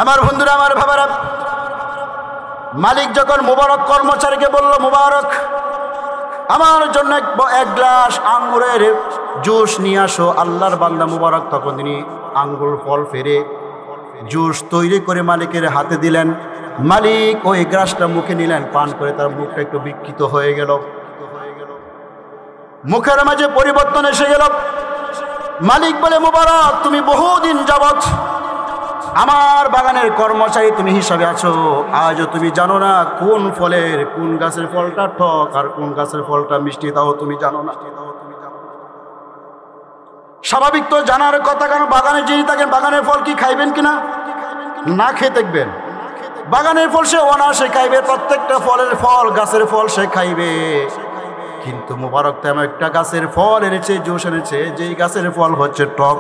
আমার বন্ধুরা, আমার ভাবারা, মালিক যখন মুবারক কর্মচারীকে বলল, মুবারক আমার জন্য এক গ্লাস আঙ্গুরের জুস নিয়ে আসো, আল্লাহর বান্দা মুবারক তখন তিনি আঙ্গুর ফল ফেরে জুস তৈরি করে মালিকের হাতে দিলেন। মালিক ওই গ্লাসটা মুখে নিলেন, পান করে তার মুখটা একটু বিকৃত হয়ে গেল, মুখের মাঝে পরিবর্তন এসে গেল। মালিক বলে, মুবারক তুমি বহুদিন যাবত আমার বাগানের কর্মচারী তুমি হিসাবে আছো, আজও তুমি জানো না কোন ফলের, কোন গাছের ফলটা টক আর কোন গাছের ফলটা মিষ্টি, তাও তুমি জানো না। স্বাভাবিক তো জানার কথা, কারণ বাগানে যিনি থাকেন বাগানের ফল কি খাইবেন কিনা, না খেয়ে দেখবেন। বাগানের ফল সে অনায়াসে খাইবে, প্রত্যেকটা ফলের ফল গাছের ফল সে খাইবে। কিন্তু মুবারক তেমন একটা গাছের ফল এনেছে, জুস এনেছে, যেই গাছের ফল হচ্ছে টক।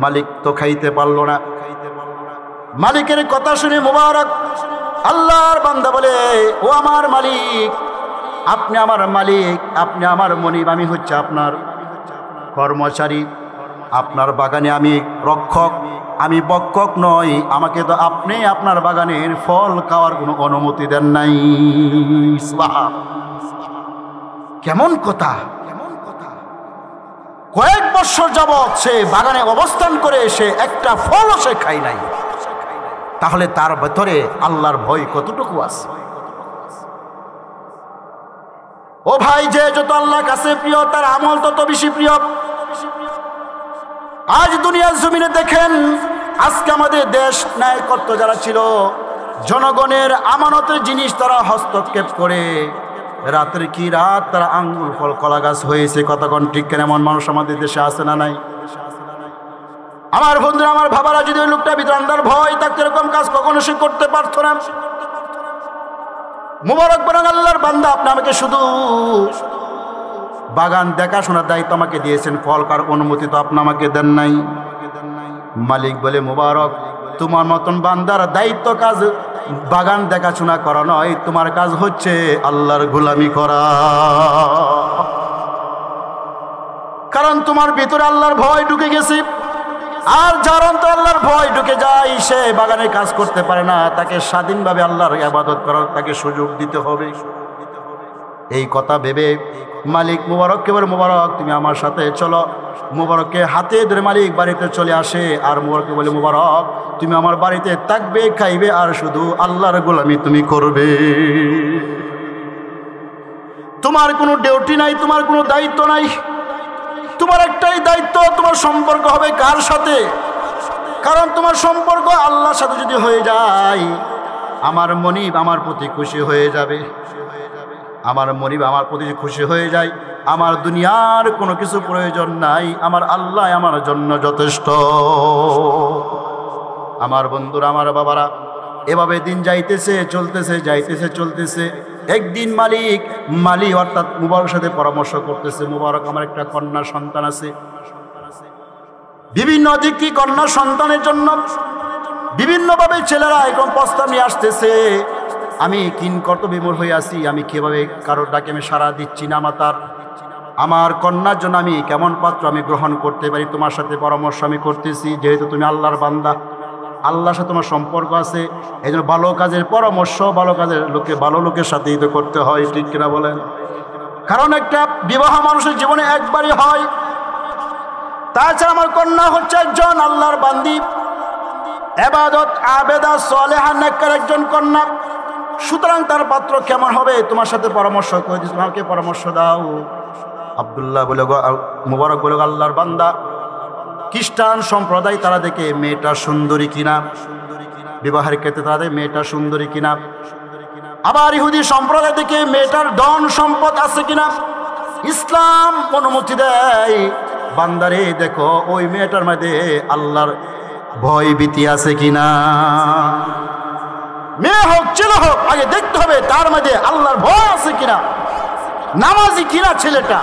মালিক তো খাইতে পারল না। মালিকের কথা শুনে মুবারক আল্লাহর বান্দা বলে, ও আমার মালিক, আপনি আমার মালিক, আপনি আমার মনিব, আমি হচ্ছে আপনার কর্মচারী, আপনার বাগানে আমি রক্ষক, আমি বক্ষক নই, আমাকে তো আপনি আপনার বাগানের ফল খাওয়ার কোনো অনুমতি দেন নাই। কেমন কথা! কয়েক বছর যাবৎ সে বাগানে অবস্থান করে সে একটা ফলও সে খায় নাই, তাহলে তার ভেতরে আল্লাহর ভয় কতটুকু আছে? ও ভাই, যে যত আল্লাহর কাছে প্রিয় তার আমল তত বেশি প্রিয়। আজ দুনিয়ার জমিনে দেখেন, আজকে আমাদের দেশ নায়কত্ব যারা ছিল, জনগণের আমানতের জিনিস তারা হস্তক্ষেপ করে রাতের কি রাত তারা আঙ্গুর ফল কলা গাছ হয়েছে। কতক্ষণ ঠিক কেন এমন মানুষ আমাদের দেশে আছে না নাই? আমার বন্ধুরা, আমার ভাবারা, যদি ওই লোকটা ভিতরে আন্দার ভয় থাকতো, এরকম কাজ কখনো সে করতে পারতো না। মুবারক বরং আল্লাহর বান্দা, আপনি আমাকে শুধু বাগান দেখাশোনার দায়িত্ব আমাকে দিয়েছেন, ফল কার অনুমতি তো আপনি আমাকে দেন নাই। মালিক বলে, মুবারক তোমার মতন বান্দার দায়িত্ব কাজ বাগান দেখাশোনা করা নয়, তোমার কাজ হচ্ছে আল্লাহর গোলামি করা। কারণ তোমার ভিতরে আল্লাহর ভয় ঢুকে গেছে। আর যার অন্তরে আল্লাহর ভয় ঢুকে যায়, সে বাগানে কাজ করতে পারে না, তাকে স্বাধীনভাবে আল্লাহর ইবাদত করার তাকে সুযোগ দিতে হবে। এই কথা ভেবে মালিক মুবারককে বলে, মুবারক তুমি আমার সাথে চলো। মুবারককে হাতে ধরে মালিক বাড়িতে চলে আসে, আর মুবারককে বলে, মুবারক তুমি আমার বাড়িতে থাকবে, খাইবে, আর শুধু আল্লাহর গোলামি তুমি করবে। তোমার কোনো ডিউটি নাই, তোমার কোনো দায়িত্ব নাই, তোমার একটাই দায়িত্ব, তোমার সম্পর্ক হবে কার সাথে? কারণ তোমার সম্পর্ক আল্লাহর সাথে যদি হয়ে যায়, আমার মনিব আমার প্রতি খুশি হয়ে যাবে। আমার মনিব আমার প্রতি খুশি হয়ে যায়, আমার দুনিয়ার কোনো কিছু প্রয়োজন নাই, আমার আল্লাহ আমার জন্য যথেষ্ট। আমার বন্ধুরা, আমার বাবারা, এভাবে দিন যাইতেছে চলতেছে, যাইতেছে চলতেছে। একদিন মালিক অর্থাৎ মুবারকের সাথে পরামর্শ করতেছে, মুবারক আমার একটা কন্যা সন্তান আছে, বিভিন্ন দিক কি কন্যা সন্তানের জন্য বিভিন্নভাবে ছেলেরা এখন প্রস্তাব নিয়ে আসতেছে। আমি কিংকর্তব্যবিমূঢ় হয়ে আছি, আমি কিভাবে কারোর ডাকে আমি সাড়া দিচ্ছি না। আমার কন্যার জন্য আমি কেমন পাত্র আমি গ্রহণ করতে পারি, তোমার সাথে পরামর্শ আমি করতেছি। যেহেতু তুমি আল্লাহর বান্দা, আল্লাহর সাথে তোমার সম্পর্ক আছে, এই জন্য ভালো কাজের পরামর্শ ভালো কাজের ভালো লোকের সাথেই তো করতে হয়, ঠিক কিনা বলেন? কারণ একটা বিবাহ মানুষের জীবনে একবারই হয়। তাছাড়া আমার কন্যা হচ্ছে একজন আল্লাহর বান্দি, ইবাদত আবেদা সালেহা নেককার একজন কন্যা। সুতরাং তার পাত্র কেমন হবে তোমার সাথে পরামর্শ করে দিচ্ছি, আমাকে পরামর্শ দাও। আব্দুল্লাহ বলে, মুবারক বলে, আল্লাহর বান্দা, খ্রিস্টান সম্প্রদায় তারা দেখে মেয়েটা সুন্দরী কিনা, বিবাহের ক্ষেত্রে তারা দেখে মেয়েটা সুন্দরী কিনা। আবার ইহুদি সম্প্রদায় দেখে মেয়েটার ধন সম্পদ আছে কিনা। ইসলাম অনুমতি দেয়, বান্দারে দেখো ওই মেয়েটার মধ্যে আল্লাহর ভয় ভীতি আছে কিনা। মেয়ে হোক ছেলে হোক, আগে দেখতে হবে তার মধ্যে আল্লাহর ভয় আছে কিনা, নামাজি কিনা ছেলেটা,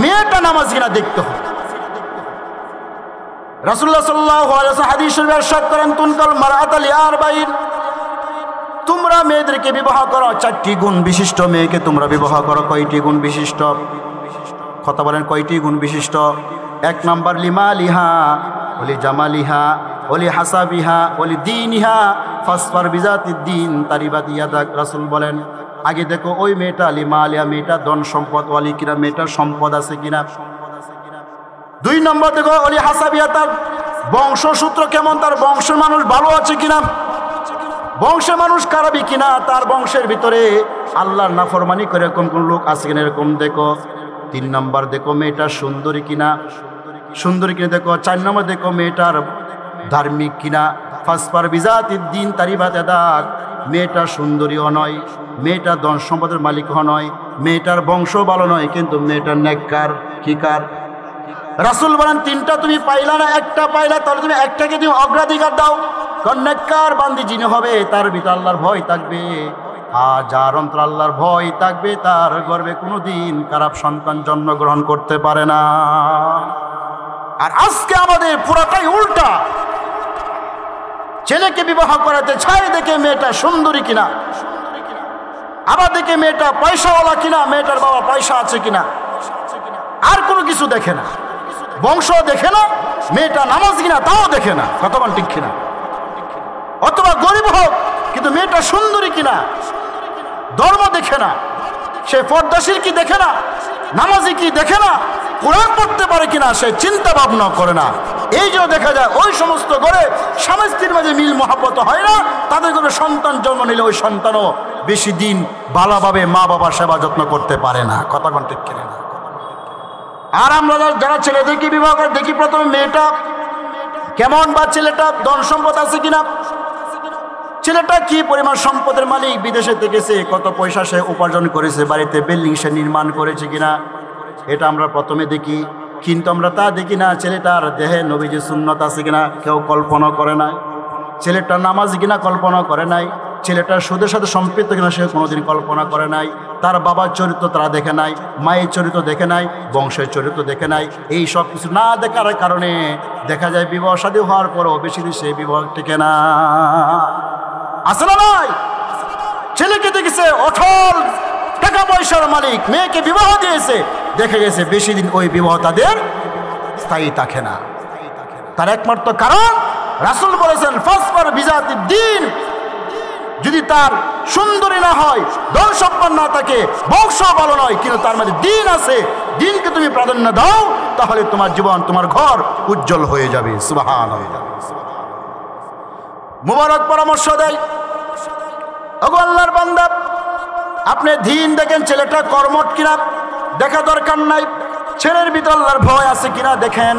মেয়েটা নামাজি কিনা দেখতে হবে। রাসূলুল্লাহ সাল্লাল্লাহু আলাইহি ওয়াসাল্লাম হাদিস শরীফে ইরশাদ করেন, তুনকাল মারআতা লিআরবাইন, তোমরা মেয়েদেরকে বিবাহ করো, 4টি গুণ বিশিষ্ট মেয়েকে তোমরা বিবাহ করো। কয়টি গুণ বিশিষ্ট? কথা বলেন, কয়টি গুণ বিশিষ্ট? এক নম্বর লিমালিহা ওলি জামালিহা ওলি হাসাবিহা ওলি দিনিহা ফাসফার বিজাতিদ্দিন তারিবাত ইয়াদাক। রাসূল বলেন আগে দেখো ওই মেয়েটা লিমালিহা, মেয়েটা ধন সম্পদ ওয়ালি কিনা, মেয়েটার সম্পদ আছে কিনা। দুই নম্বর দেখো ওলি হাসাবিহা, তার বংশসূত্র কেমন, তার বংশের মানুষ ভালো আছে কিনা, বংশের মানুষ খারাপই কিনা, তার বংশের ভিতরে আল্লাহর নাফরমানি করে এরকম কোন লোক আছে কিনা এরকম দেখো। তিন নম্বর দেখো মেয়েটা সুন্দরী কিনা, সুন্দরী কিনা দেখো। চার নম্বর দেখো মেয়েটার ধার্মিক কিনা। ফাসফার বিজাতিদ্দিন তারিবাত ইয়াদাক, মেয়েটা সুন্দরীও নয়, মেয়েটা ধন সম্পদের মালিকও নয়, মেয়েটার বংশ ভালো নয়, কিন্তু মেয়েটার নেককার কিকার। রাসূল বলেন তিনটা তুমি পাইলা না, একটা পাইলা, তাহলে তুমি একটাকে তুমি অগ্রাধিকার দাও। কারণ নেককার বান্দি যিনি হবে তার ভিতরে আল্লাহর ভয় থাকবে, আর যার অন্তর আল্লাহর ভয় থাকবে তার গর্ভে কোনোদিন খারাপ সন্তান জন্মগ্রহণ করতে পারে না। আর আজকে আমাদের পুরাটাই উল্টা। ছেলেকে বিবাহ করাতে চায় দেখে মেয়েটা সুন্দরী কিনা, আবার দেখে মেয়েটা পয়সাওয়ালা কিনা, মেয়েটার বাবা পয়সা আছে কিনা, আর কোনো কিছু দেখে না, বংশ দেখে না, মেয়েটা নামাজ কিনা তাও দেখে না, কতক্ষণ ঠিক কিনা। অথবা গরিব হোক কিন্তু মেয়েটা সুন্দরী কিনা, ধর্ম দেখে না, সে পর্দাশীল কি দেখে না, নামাজি কি দেখে না, কোরআন পড়তে পারে কিনা সে চিন্তা ভাবনা করে না। এই যে দেখা যায় ওই সমস্ত ঘরে স্বামী স্ত্রীর মাঝে মিল মহাব্বত হয় না, তাদের ঘরে সন্তান জন্ম নিলে ওই সন্তানও বেশি দিন ভালোভাবে মা বাবার সেবা যত্ন করতে পারে না, কতক্ষণ ঠিক কিনা। আর আমরা যারা ছেলেদেরকে বিবাহ করে দেখি প্রথমে মেয়েটা কেমন, বা ছেলেটা ধন সম্পদ আছে কিনা, ছেলেটা কি পরিমাণ সম্পদের মালিক, বিদেশে থেকেছে, কত পয়সা সে উপার্জন করেছে, বাড়িতে বিল্ডিং সে নির্মাণ করেছে কিনা, এটা আমরা প্রথমে দেখি। কিন্তু আমরা তা দেখি না ছেলেটার দেহে নবীজি সুন্নত আছে কিনা, কেউ কল্পনা করে নাই। ছেলেটা নামাজ কিনা কল্পনা করে নাই, ছেলেটার সুদের সাথে সম্পৃক্ত কিনা সে কোনোদিন কল্পনা করে নাই। তার বাবার চরিত্র তারা দেখে নাই, মায়ের চরিত্র দেখে নাই, বংশের চরিত্র দেখে নাই। এই সব কিছু না দেখার কারণে দেখা যায় বিবাহ শাদী হওয়ার পরও বেশি দিন সেই বিবাহ টিকে না। আছে না নাই? ছেলেকে দেখেছে অঠল টাকা পয়সার মালিক, মেয়েকে বিবাহ দিয়েছে, দেখে গেছে বেশি দিন ওই বিবাহ তাদের স্থায়ী থাকে না। তার একমাত্র কারণ রাসূল বলেছেন ফাসফার বিজাতিদ্দিন, যদি তার সুন্দরী না হয়, ধন সম্পন্ন না থাকে, বংশ ভালো নয়, কিন্তু তার মধ্যে দিন আছে, দিনকে তুমি প্রাধান্য দাও, তাহলে তোমার জীবন তোমার ঘর উজ্জ্বল হয়ে যাবে। সুবহানাল্লাহ। মুবারক পরামর্শ দেয়, ওগো আল্লাহর বান্দা, আপনি দিন দেখেন ছেলেটা কর্মঠ কিনা, দেখা দরকার নাই, ছেলের ভিতর আল্লাহর ভয় আছে কিনা দেখেন।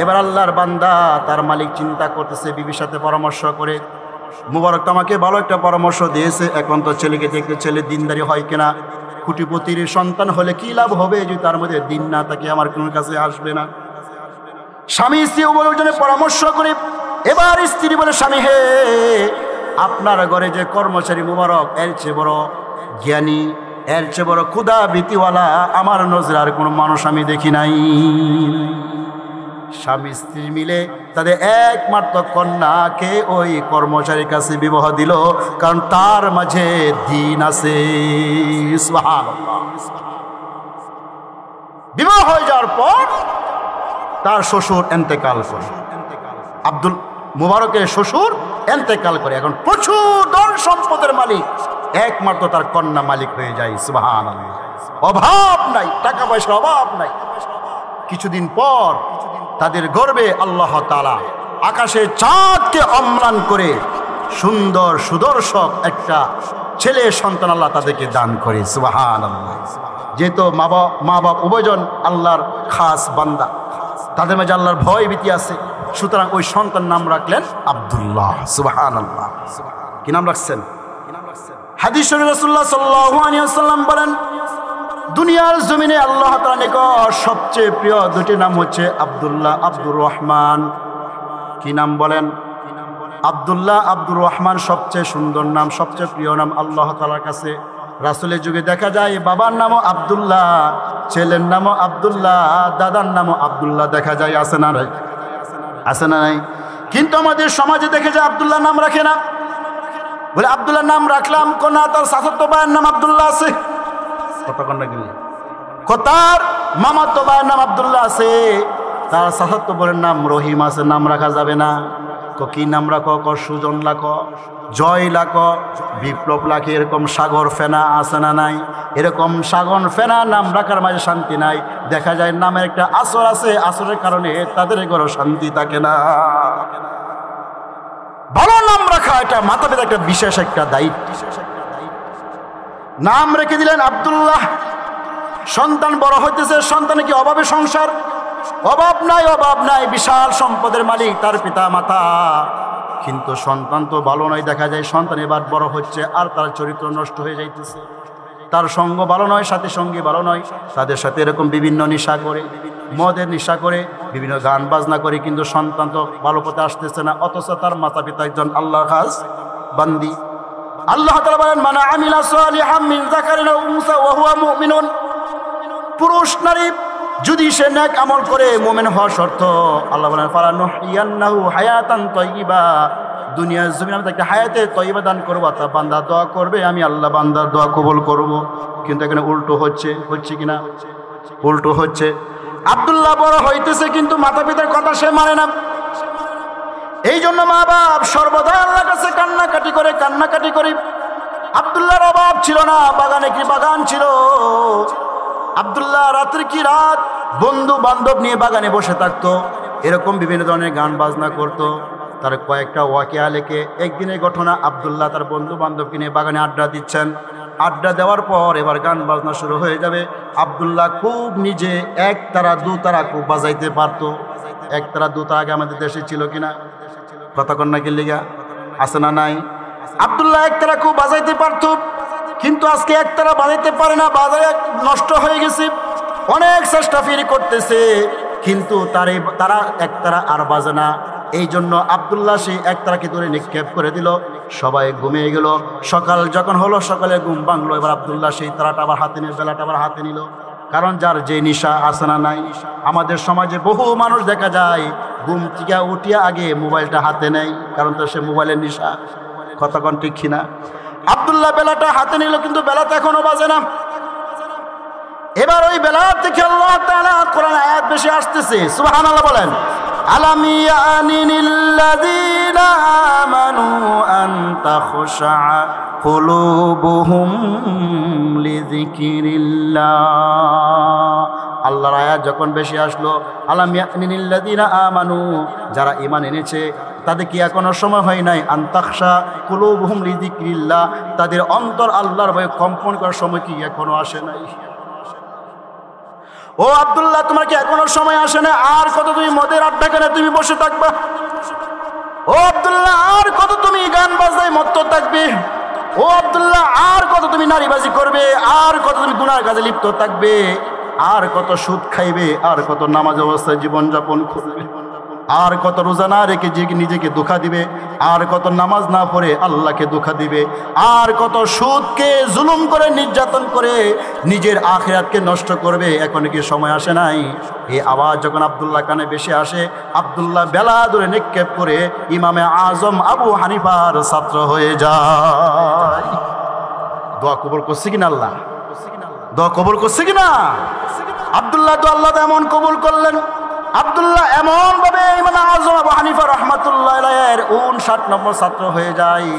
এবার আল্লাহর বান্দা তার মালিক চিন্তা করতেছে, বিবির সাথে পরামর্শ করে, মুবারক তোমাকে ভালো একটা পরামর্শ দিয়েছে, এখন তো ছেলেকে দেখতে ছেলে দিনদারি হয় কিনা, কোটিপতির সন্তান হলে কি লাভ হবে যদি তার মধ্যে দিন না থাকে, আমার কোনো কাছে আসবে না। স্বামী স্ত্রী উভয়জনে পরামর্শ করে এবার স্ত্রী বলে, স্বামী হে, আপনার ঘরে যে কর্মচারী মুবারক এর চেয়ে বড় জ্ঞানী, এর চেয়ে বড় ক্ষুধা ভীতিওয়ালা আমার নজরে আর কোনো মানুষ আমি দেখি নাই। স্বামী স্ত্রী মিলে তাদের একমাত্র কন্যাকে ওই কর্মচারীর কাছে বিবাহ দিল, কারণ তার মাঝে দিন আছে। সুবহানাল্লাহ। বিবাহ হয়ে যাওয়ার পর তার শ্বশুর এন্তেকাল করে, আব্দুল মুবারকের শ্বশুর এন্তেকাল করে, এখন প্রচুর ধন সম্পদের মালিক, একমাত্র তার কন্যা মালিক হয়ে যায়। সুবহানাল্লাহ। অভাব নাই, টাকা পয়সার অভাব নাই। কিছুদিন পর তাদের গর্বে আল্লাহ তাআলা আকাশে চাঁদকে অম্লান করে সুন্দর সুদর্শক একটা ছেলে সন্তান আল্লাহ তাদেরকে দান করে। সুবহানাল্লাহ। যেহেতু মা বাপ উভয়জন আল্লাহর খাস বান্দা, তাদের মাঝে আল্লাহর ভয় ভীতি আছে, সুতরাং ওই সন্তান নাম রাখলেন আব্দুল্লাহ। সুবহানাল্লাহ। কি নাম রাখছেন? হাদিস শরীফে রাসূলুল্লাহ সাল্লাল্লাহু আলাইহি ওয়াসাল্লাম বলেন, দুনিয়ার জমিনে আল্লাহ তাআলার নিকট সবচেয়ে প্রিয় দুটি নাম হচ্ছে আব্দুল্লাহ, আব্দুর রহমান। কি নাম বলেন? আব্দুল্লাহ, আব্দুর রহমান সবচেয়ে সুন্দর নাম, সবচেয়ে প্রিয় নাম আল্লাহ তাআলার কাছে। রাসূলের যুগে দেখা যায় বাবার নামও আব্দুল্লাহ, ছেলের নামও আব্দুল্লাহ, দাদার নামও আব্দুল্লাহ দেখা যায়। আছে না নাই? আছে না নাই? কিন্তু আমাদের সমাজে দেখে যায় আব্দুল্লাহ নাম রাখে না, বলে আব্দুল্লাহ নাম রাখলাম কোনা, তার চাচাতো ভাইয়ের নাম আব্দুল্লাহ আছে, কতক্ষণ গেলে তার মামাতো ভাইয়ের নাম আব্দুল্লাহ আছে, তার চাচাতো বোনের নাম রহিম আছে, নাম রাখা যাবে না। কি নাম রাখো? সুজন লাখো, জয় লাখো, বিপ্লব লাখে। এরকম সাগর ফেনা আছে না নাই? এরকম সাগর ফেনা নাম রাখার মাঝে শান্তি নাই। দেখা যায় নামের একটা আসর আছে, আসরের কারণে তাদের ঘরে শান্তি থাকে না। ভালো নাম রাখা এটা মাতা পিতা একটা বিশেষ একটা দায়িত্ব। নাম রেখে দিলেন আব্দুল্লাহ। সন্তান বড় হইতেছে, সন্তানের কি অভাবে সংসার? অভাব নাই, অভাব নাই, বিশাল সম্পদের মালিক তার পিতা মাতা। কিন্তু সন্তান তো ভালো নয়। দেখা যায় সন্তান এবার বড় হচ্ছে আর তার চরিত্র নষ্ট হয়ে যাইতেছে, তার সঙ্গ ভালো নয়, সাথী সঙ্গী ভালো নয়। তাদের সাথে এরকম বিভিন্ন নেশা করে, মদের নেশা করে, বিভিন্ন গান বাজনা করে, কিন্তু সন্তান তো ভালো পথে আসতেছে না। অথচ তার মাতা পিতা একজন আল্লাহর খাস বান্দি। আল্লাহ তাআলা বলেন, মান আমিলা সালিহাম মিন যাকারিন আও উনসা ওয়া হুয়া মুমিনুন। পুরুষ নারী যদি সে নেক আমল করে মুমিন হওয়া শর্ত। আল্লাহ বলেন, ফালানুহইয়ান্নাহু হায়াতান তাইয়্যিবা। দুনিয়ার জমিনে আমি তাকে হায়াতে তয়্যিবা দান করব। তা বান্দা দোয়া করবে, আমি আল্লাহ বান্দার দোয়া কবুল করব। কিন্তু এখানে উল্টো হচ্ছে, হচ্ছে কিনা? উল্টো হচ্ছে। আব্দুল্লাহ বড় হইতেছে কিন্তু মাতা পিতার কথা সে মানে না। এই জন্য মা বাপ সর্বদা আল্লাহর কাছে কান্নাকাটি করে, কান্নাকাটি করি। আব্দুল্লাহর অভাব ছিল না, বাগানে কি বাগান ছিল। আব্দুল্লাহ রাত্রি কি রাত বন্ধু বান্ধব নিয়ে বাগানে বসে থাকতো, এরকম বিভিন্ন ধরনের গান বাজনা করতো। তার কয়েকটা ওয়াকিয়া লেখে। একদিনের ঘটনা, আব্দুল্লাহ তার বন্ধু বান্ধবকে নিয়ে বাগানে আড্ডা দিচ্ছেন। আড্ডা দেওয়ার পর এবার গান বাজনা শুরু হয়ে যাবে। আব্দুল্লাহ খুব নিজে একতারা দুতারা খুব বাজাইতে পারতো। একতারা দুতারা আগে আমাদের দেশে ছিল কিনা? কথা কন্যা কি লিগা আছে না নাই? আব্দুল্লাহ একতারা খুব বাজাইতে পারতো, কিন্তু আজকে একতারা বাজাইতে পারে না, বাজায় নষ্ট হয়ে গেছে। অনেক চেষ্টা ফিরে করতেছে, কিন্তু তারা একতারা আর বাজে না। এই জন্য আব্দুল্লাহ সেই একতারাকে ধরে নিক্ষেপ করে দিল। সবাই ঘুমিয়ে গেল। সকাল যখন হলো, সকালে ঘুম ভাঙলো। এবার আব্দুল্লাহ সেই তারাটা আবার হাতে নিল, বেলাটা আবার হাতে নিল। কারণ যার যে নিশা আছে না নাই? আমাদের সমাজে বহু মানুষ দেখা যায় ঘুম থেকে উঠিয়া আগে মোবাইলটা হাতে নেয়, কারণ তো সে মোবাইলের নিশা। কতক্ষণ ঠিক কিনা? আব্দুল্লাহ বেলাটা হাতে নিল, কিন্তু বেলাটা এখনো বাজে না। এবার ওই বেলা থেকে আল্লাহ তাআলা কোরআন আয়াত বেশি আসতেছে, সুবহানাল্লাহ বলেন। আলাম ইয়ানিল্লাযীনা আমানু আন তাখশা কুলুবুহুম লিযিকরিল্লাহ। আল্লাহর আয়াত যখন বেশি আসলো, আলাম ইয়ানিল্লাযীনা আমানু, যারা ঈমান এনেছে তাদের কি এখনো সময় হয় নাই? আন তাখশা কুলুবুহুম লিযিকরিল্লাহ, তাদের অন্তর আল্লাহর ভয়ে কম্পন করার সময় কি এখনো আসে নাই? ও আব্দুল্লাহ, তোমার কি এখনো সময় আসে না? আর কত তুমি মদের আড্ডা কেনে তুমি বসে থাকবা? ও আব্দুল্লাহ, আর কত তুমি গান বাজনায় মত্ত থাকবে? ও আব্দুল্লাহ, আর কত তুমি নারীবাজি করবে? আর কত তুমি গুনার কাজে লিপ্ত থাকবে? আর কত সুদ খাইবে? আর কত নামাজ অবস্থায় জীবনযাপন করবে? আর কত রোজা না রেখে নিজেকে ধোঁকা দিবে? আর কত নামাজ না পড়ে আল্লাহকে ধোঁকা দিবে? আর কত সুদকে জুলুম করে নির্যাতন করে নিজের আখিরাতকে নষ্ট করবে? এখন কি সময় আসে নাই? এই আওয়াজ যখন আব্দুল্লাহ কানে বেশি আসে, আব্দুল্লাহ বেলা ধরে নিক্ষেপ করে ইমামে আজম আবু হানিফার ছাত্র হয়ে যায়। দোয়া কবুল করছে কিনা আল্লাহ? দোয়া কবুল করছে কিনা? আব্দুল্লাহ তো আল্লাহ এমন কবুল করলেন। আব্দুল্লাহ এমন ভাবে ইমাম আজম আবু হানিফা রাহমাতুল্লাহ আলাইহির 59 নম্বর ছাত্র হয়ে যায়।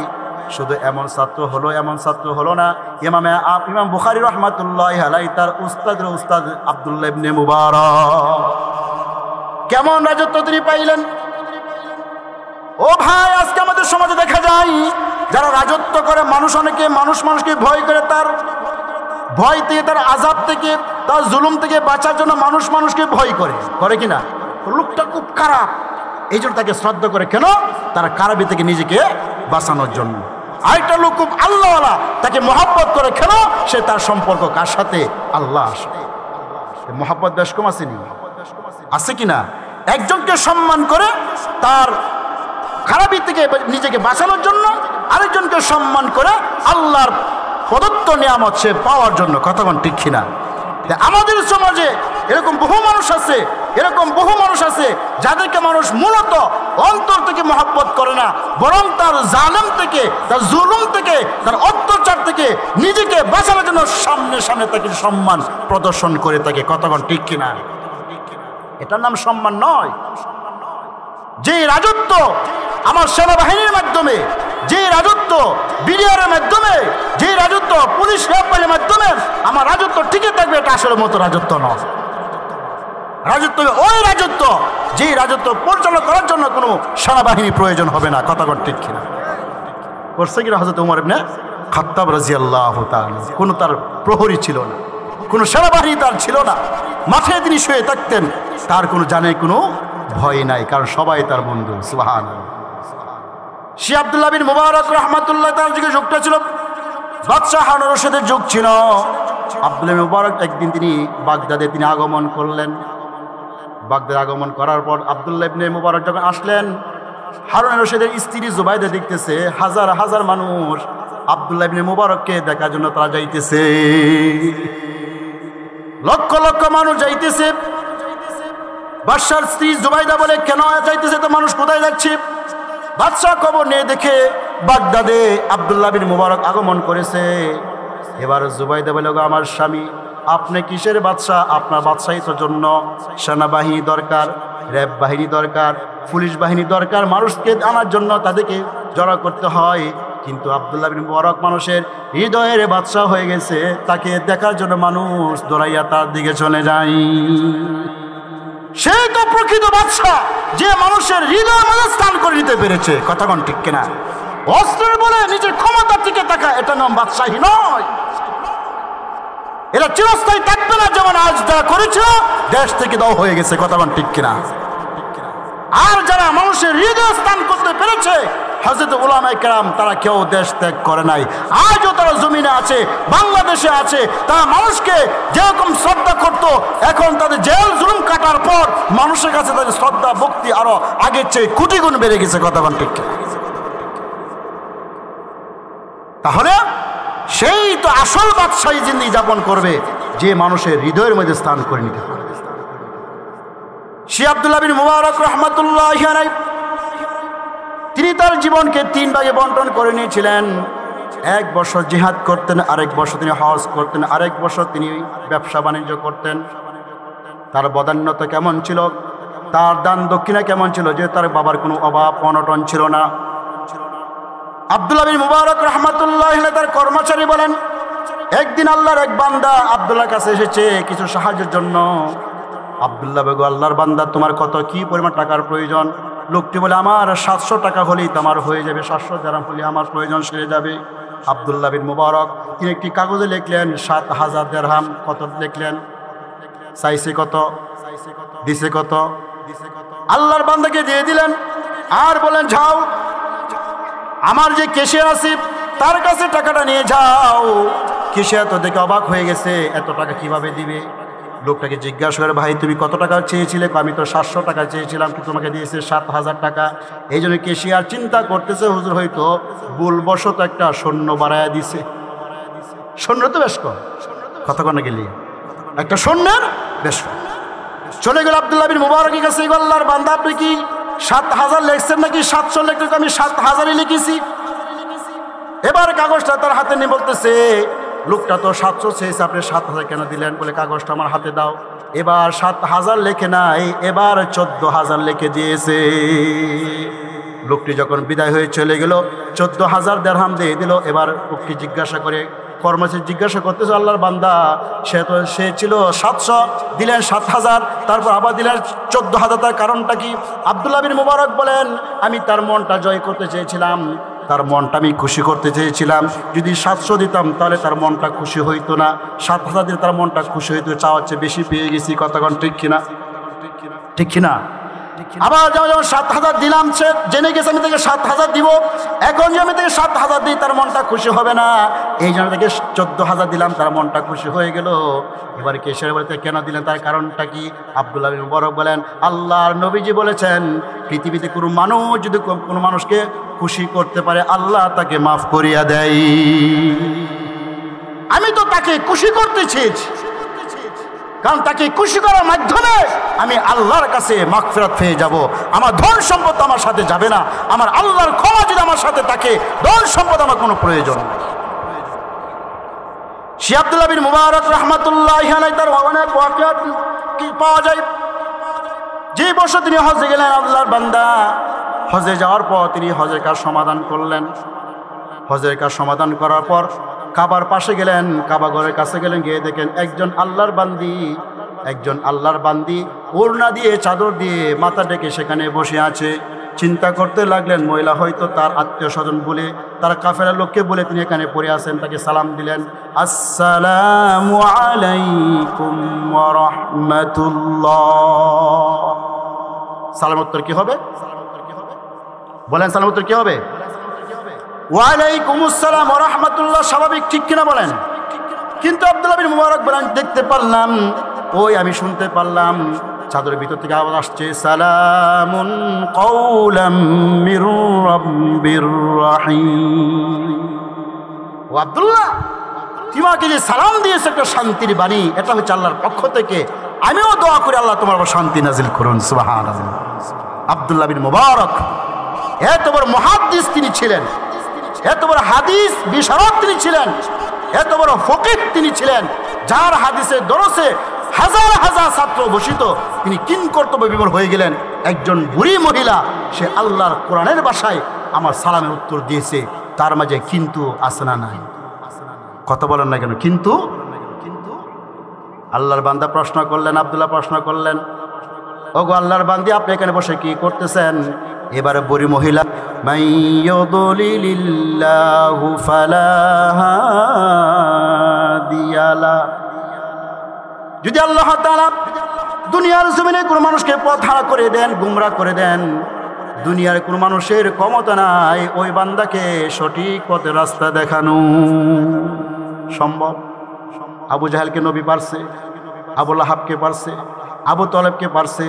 শুধু এমন ছাত্র হলো না, ইমাম বুখারী রাহমাতুল্লাহ আলাইহি তার উস্তাদের উস্তাদ আব্দুল্লাহ ইবনে মুবারক কেমন রাজত্ব তিনি পাইলেন। ও ভাই, আজকে আমাদের সমাজে দেখা যায় যারা রাজত্ব করে, মানুষকে ভয় করে, তার ভয় থেকে, তার আযাব থেকে, তার জুলুম থেকে বাঁচার জন্য মানুষকে ভয় করে কিনা? লোকটা খুব খারাপ, এই জন্য তাকে শ্রদ্ধা করে। কেন? তার খারাপি থেকে নিজেকে বাঁচানোর জন্য। আরেকটা লোক খুব আল্লাহওয়ালা, তাকে মহব্বত করে। কেন? সে তার সম্পর্ক কার সাথে? আল্লাহর সাথে। মহব্বত বেশ কম আসেনি? আছে কিনা? একজনকে সম্মান করে তার খারাপি থেকে নিজেকে বাঁচানোর জন্য, আরেকজনকে সম্মান করে আল্লাহর প্রদত্ত নিয়ামত সে পাওয়ার জন্য। কতক্ষণ ঠিক কিনা? আমাদের সমাজে এরকম বহু মানুষ আছে যাদেরকে মানুষ মূলত অন্তর থেকে মহব্বত করে না, বরং তার জালেম থেকে, তার জুলুম থেকে, তার অত্যাচার থেকে নিজেকে বাঁচানোর জন্য সামনে তাকে সম্মান প্রদর্শন করে থাকে। কতক্ষণ ঠিক কিনা? এটার নাম সম্মান নয়। যে রাজত্ব আমার সেনাবাহিনীর মাধ্যমে, যে রাজত্ব বিডিআরের মাধ্যমে, যে রাজত্ব পুলিশ রেফারের মাধ্যমে আমার রাজত্ব টিকে থাকবে, এটা আসলে মতো রাজত্ব নয়। রাজত্ব ওই রাজত্ব, যে রাজত্ব পরিচালনা করার জন্য কোনো সেনাবাহিনী প্রয়োজন হবে না। কথা ঠিক কিনা? করছে কিনা হযরত ওমর ইবনে খাত্তাব রাদিয়াল্লাহু তাআলা? কোনো তার প্রহরী ছিল না, কোনো সেনাবাহিনী তার ছিল না, মাঠে তিনি শুয়ে থাকতেন, তার কোনো জানে কোনো ভয় নাই, কারণ সবাই তার বন্ধু। সুবহানাল্লাহ। শি আব্দুল্লাহ বিন মুবারক রাহমাতুল্লাহ তার যুগে যুগটা ছিল বাদশাহ হারুন রশিদের যুগ ছিল। আব্দুল্লাহ বিন মুবারক একদিন তিনি বাগদাদে তিনি আগমন করলেন। বাগদাদে আগমন করার পর আব্দুল্লাহ ইবনে মুবারক যখন আসলেন, হারুন রশিদের স্ত্রী জুবাইদা দেখতেছে হাজার হাজার মানুষ আব্দুল্লাহ ইবনে মুবারককে দেখার জন্য তারা যাইতেছে, লক্ষ লক্ষ মানুষ যাইতেছে। বাদশার স্ত্রী জুবাইদা বলে, কেন যাইতেছে তো মানুষ, কোথায় যাচ্ছে? বাদশাহ খবর নিয়ে দেখে বাগদাদে আব্দুল্লাহ বিন মুবারক আগমন করেছে। এবার জুবাইদা বলে, আমার স্বামী, আপনি কিসের বাদশাহ? আপনার বাদশাহিত জন্য সেনাবাহিনী দরকার, র্যাব বাহিনী দরকার, পুলিশ বাহিনী দরকার, মানুষকে আনার জন্য তাদেরকে জড়ো করতে হয়। কিন্তু আব্দুল্লাহ বিন মুবারক মানুষের হৃদয়ের বাদশাহ হয়ে গেছে, তাকে দেখার জন্য মানুষ দৌড়াইয়া তার দিকে চলে যায়। সেই তো প্রকৃত বাদশাহ, যে মানুষের হৃদয়ের মধ্যে স্থান করে নিতে পেরেছে। কথা কোন ঠিক কিনা? অস্ত্রের বলে নিজের ক্ষমতা টিকে থাকা, এটা নাম বাদশাহী নয়। এরা চিরস্থায়ী থাকবে না, যেমন আজ যারা করেছিল দেশ থেকে দাও হয়ে গেছে। কথা কোন ঠিক কিনা? আর যারা মানুষের হৃদয় স্থান করতে পেরেছে, হযরত উলামায়ে কেরাম, তারা কেউ দেশ ত্যাগ করে নাই। আজও তারা জমিনে আছে, বাংলাদেশে আছে। তারা মানুষকে যেরকম শ্রদ্ধা করত, এখন তাদের জেল জুলুম কাটার পর মানুষের কাছে তাদের শ্রদ্ধা ভক্তি আরো আগের চেয়ে কোটি গুণ বেড়ে গেছে। কথা কোন ঠিক কিনা? তাহলে সেই তো আসল বাদশাহী জিন্দেগি যাপন করবে, যে মানুষের হৃদয়ের মধ্যে স্থান করে নিতে পারবে। শি আব্দুল্লাহ বিন মুবারক রাহমাতুল্লাহি আলাইহি তিনি তার জীবনকে 3 ভাগে বন্টন করে নিয়েছিলেন। 1 বছর জিহাদ করতেন, আরেক বছর তিনি হজ করতেন, আরেক বছর তিনি ব্যবসা বাণিজ্য করতেন। তার বদান্যতা কেমন ছিল, তার দান দক্ষিণা কেমন ছিল, যে তার বাবার কোনো অভাব অনটন ছিল না। আব্দুল্লাহ বিন মুবারক রাহমাতুল্লাহি আলাইহি তার কর্মচারী বলেন, একদিন আল্লাহর এক বান্দা আব্দুল্লাহর কাছে এসেছে কিছু সাহায্যের জন্য। আব্দুল্লাহ বেগো, আল্লাহর বান্দা, তোমার কি পরিমাণ টাকার প্রয়োজন? লোকটি বলে, আমার 700 টাকা হলেই তোমার হয়ে যাবে, 700 দিরহাম হলে আমার প্রয়োজন সেরে যাবে। আব্দুল্লাহ বিন মুবারক তিনি একটি কাগজে লিখলেন 7000 দিরহাম। কত লিখলেন? চাইছে কত, দিছে কত? আল্লাহর বান্দাকে দিয়ে দিলেন, আর বলেন, যাও আমার যে কেশিয়ার আছে তার কাছে টাকাটা নিয়ে যাও। কেশিয়ার তো দেখে অবাক হয়ে গেছে, এত টাকা কিভাবে দিবে। লোকটাকে জিজ্ঞাসা করে, ভাই তুমি কত টাকা চেয়েছিলে? আমি তো 700 টাকা চেয়েছিলাম, কিন্তু তোমাকে দিয়েছে 7000 টাকা। এই জন্য কেশিয়ার চিন্তা করতেছে, হুজুর হয়তো ভুলবশত একটা সৈন্য বাড়াইয়া দিছে। সৈন্য তো বেশ কম, কতক্ষণে গেলি একটা সৈন্যের বেশ চলে গেল আব্দুল্লাহ বিন মুবারকের কাছে। আল্লাহর বান্দা, আপনি কি 7000 লিখছেন নাকি 700 লিখছেন? আমি 7000ই লিখেছি। এবার কাগজটা তার হাতে নিয়ে বলতেছে, লোকটা তো 700 চেয়েছে, আপনি 7000 কেন দিলেন? বলে, কাগজটা আমার হাতে দাও। এবার 7000 লেখে নাই, এবার 14000 লিখে দিয়েছে। লোকটি যখন বিদায় হয়ে চলে গেল, 14000 দিরহাম দিয়ে দিল। এবার লোকটি জিজ্ঞাসা করে, কর্মচারী জিজ্ঞাসা করতেছে, আল্লাহর বান্দা, সে ছিল 700, দিলেন 7000, তারপর আবার দিলেন 14000, তার কারণটা কি? আব্দুল্লাহ বিন মুবারক বলেন, আমি তার মনটা জয় করতে চেয়েছিলাম, তার মনটা আমি খুশি করতে চেয়েছিলাম। যদি 700 দিতাম তাহলে তার মনটা খুশি হইতো না, 7000 দিলে তার মনটা খুশি হইতো। চাওয়ার চেয়ে বেশি পেয়ে গেছি। কতক্ষণ ঠিক কিনা? ঠিক কিনা? আবার যেমন 7000 দিলাম, সে জেনে গেছে আমি তাকে 7000 দিব। এখন যে আমি তাকে 7000 দিই, তার মনটা খুশি হবে না। এই জন্য তাকে 14000 দিলাম, তার মনটা খুশি হয়ে গেল। এবার কেশিয়ার বলতে, কেন দিলেন? তার কারণটা কি? আব্দুল্লাহ বিন মুবারক বলেন, আল্লাহর নবীজি বলেছেন, পৃথিবীতে কোনো মানুষ যদি কোনো মানুষকে খুশি করতে পারে, আল্লাহ তাকে মাফ করিয়া দেয়। আমি তো তাকে খুশি করতে চেয়েছি, কারণ তাকে খুশি করার মাধ্যমে আমি আল্লাহর কাছে মাগফিরাত পেয়ে যাব। আমার ধন সম্পদ আমার সাথে যাবে না, আমার আল্লাহর ক্ষমা যদি আমার সাথে থাকে, ধন সম্পদ আমার কোনো প্রয়োজন নেই। শি আব্দুল্লাহ বিন মুবারক রাহমাতুল্লাহি আলাইহি তার অনেক ওয়াকিয়াত পাওয়া যায়। যে বছর তিনি হজে গেলেন আল্লাহর বান্দা, হজে যাওয়ার পর তিনি হজের কাজ সমাধান করলেন। হজের কাজ সমাধান করার পর কাবার পাশে গেলেন, কাবা ঘরের কাছে গেলেন, গিয়ে দেখেন একজন আল্লাহর বান্দি ওড়না দিয়ে চাদর দিয়ে মাথা ডেকে সেখানে বসে আছে। চিন্তা করতে লাগলেন মহিলা হয়তো তার আত্মীয় স্বজন বলে, তার কাফেলার লোককে বলে তিনি এখানে পড়ে আছেন। তাকে সালাম দিলেন, আসসালামু আলাইকুম ওয়া রাহমাতুল্লাহ। সালাম উত্তর কি হবে? বলেন, সালাম উত্তর কি হবে? ওয়ালাইকুম আসসালাম ওয়া রাহমাতুল্লাহ। স্বাভাবিক, ঠিক কিনা বলেন? কিন্তু আব্দুল্লাহ বিন মুবারক বলেন, দেখতে পারলাম, আমি শুনতে পারলাম চাদরের ভিতর থেকে আওয়াজ আসছে, সালামুন কাওলাম মির রাব্বির রাহিম। ও আব্দুল্লাহ, তোমাকে যে সালাম দিয়েছে একটা শান্তির বাণী, এটা হচ্ছে আল্লাহর পক্ষ থেকে। আমিও দোয়া করি আল্লাহ তোমার উপর শান্তি নাজিল করুন। সুবহানাল্লাহ। আব্দুল্লাহ বিন মুবারক এত বড় মুহাদ্দিস তিনি ছিলেন, এত বড় হাদিস বিশারদ তিনি ছিলেন, এত বড় ফকিহ তিনি ছিলেন, যার হাদিসের দরসে হাজার হাজার ছাত্র বসিত। তিনি কিন কর্তব্য বিমূঢ় হয়ে গেলেন। একজন বুড়ি মহিলা, সে আল্লাহর কোরআনের ভাষায় আমার সালামের উত্তর দিয়েছে, তার মাঝে কিন্তু আছে না নাই? কথা বলেন না কেন? কিন্তু আল্লাহর বান্দা প্রশ্ন করলেন, আব্দুল্লাহ প্রশ্ন করলেন, ওগো আল্লাহর বান্দি, আপনি এখানে বসে কি করতেছেন? এবারে বুড়ি মহিলা, মাইয়ুদলিলিল্লাহু ফালা হাদিয়া লা। যদি আল্লাহ তাআলা দুনিয়ার জমিনে কোনো মানুষকে পথ হারা করে দেন, গুমরাহ করে দেন, দুনিয়ার কোনো মানুষের ক্ষমতা নাই ওই বান্দাকে সঠিক পথের রাস্তা দেখানো। সম্ভব? আবু জাহেলকে নবী পারছে, আবু লাহাবকে পারছে, আবু তলেবকে পারছে,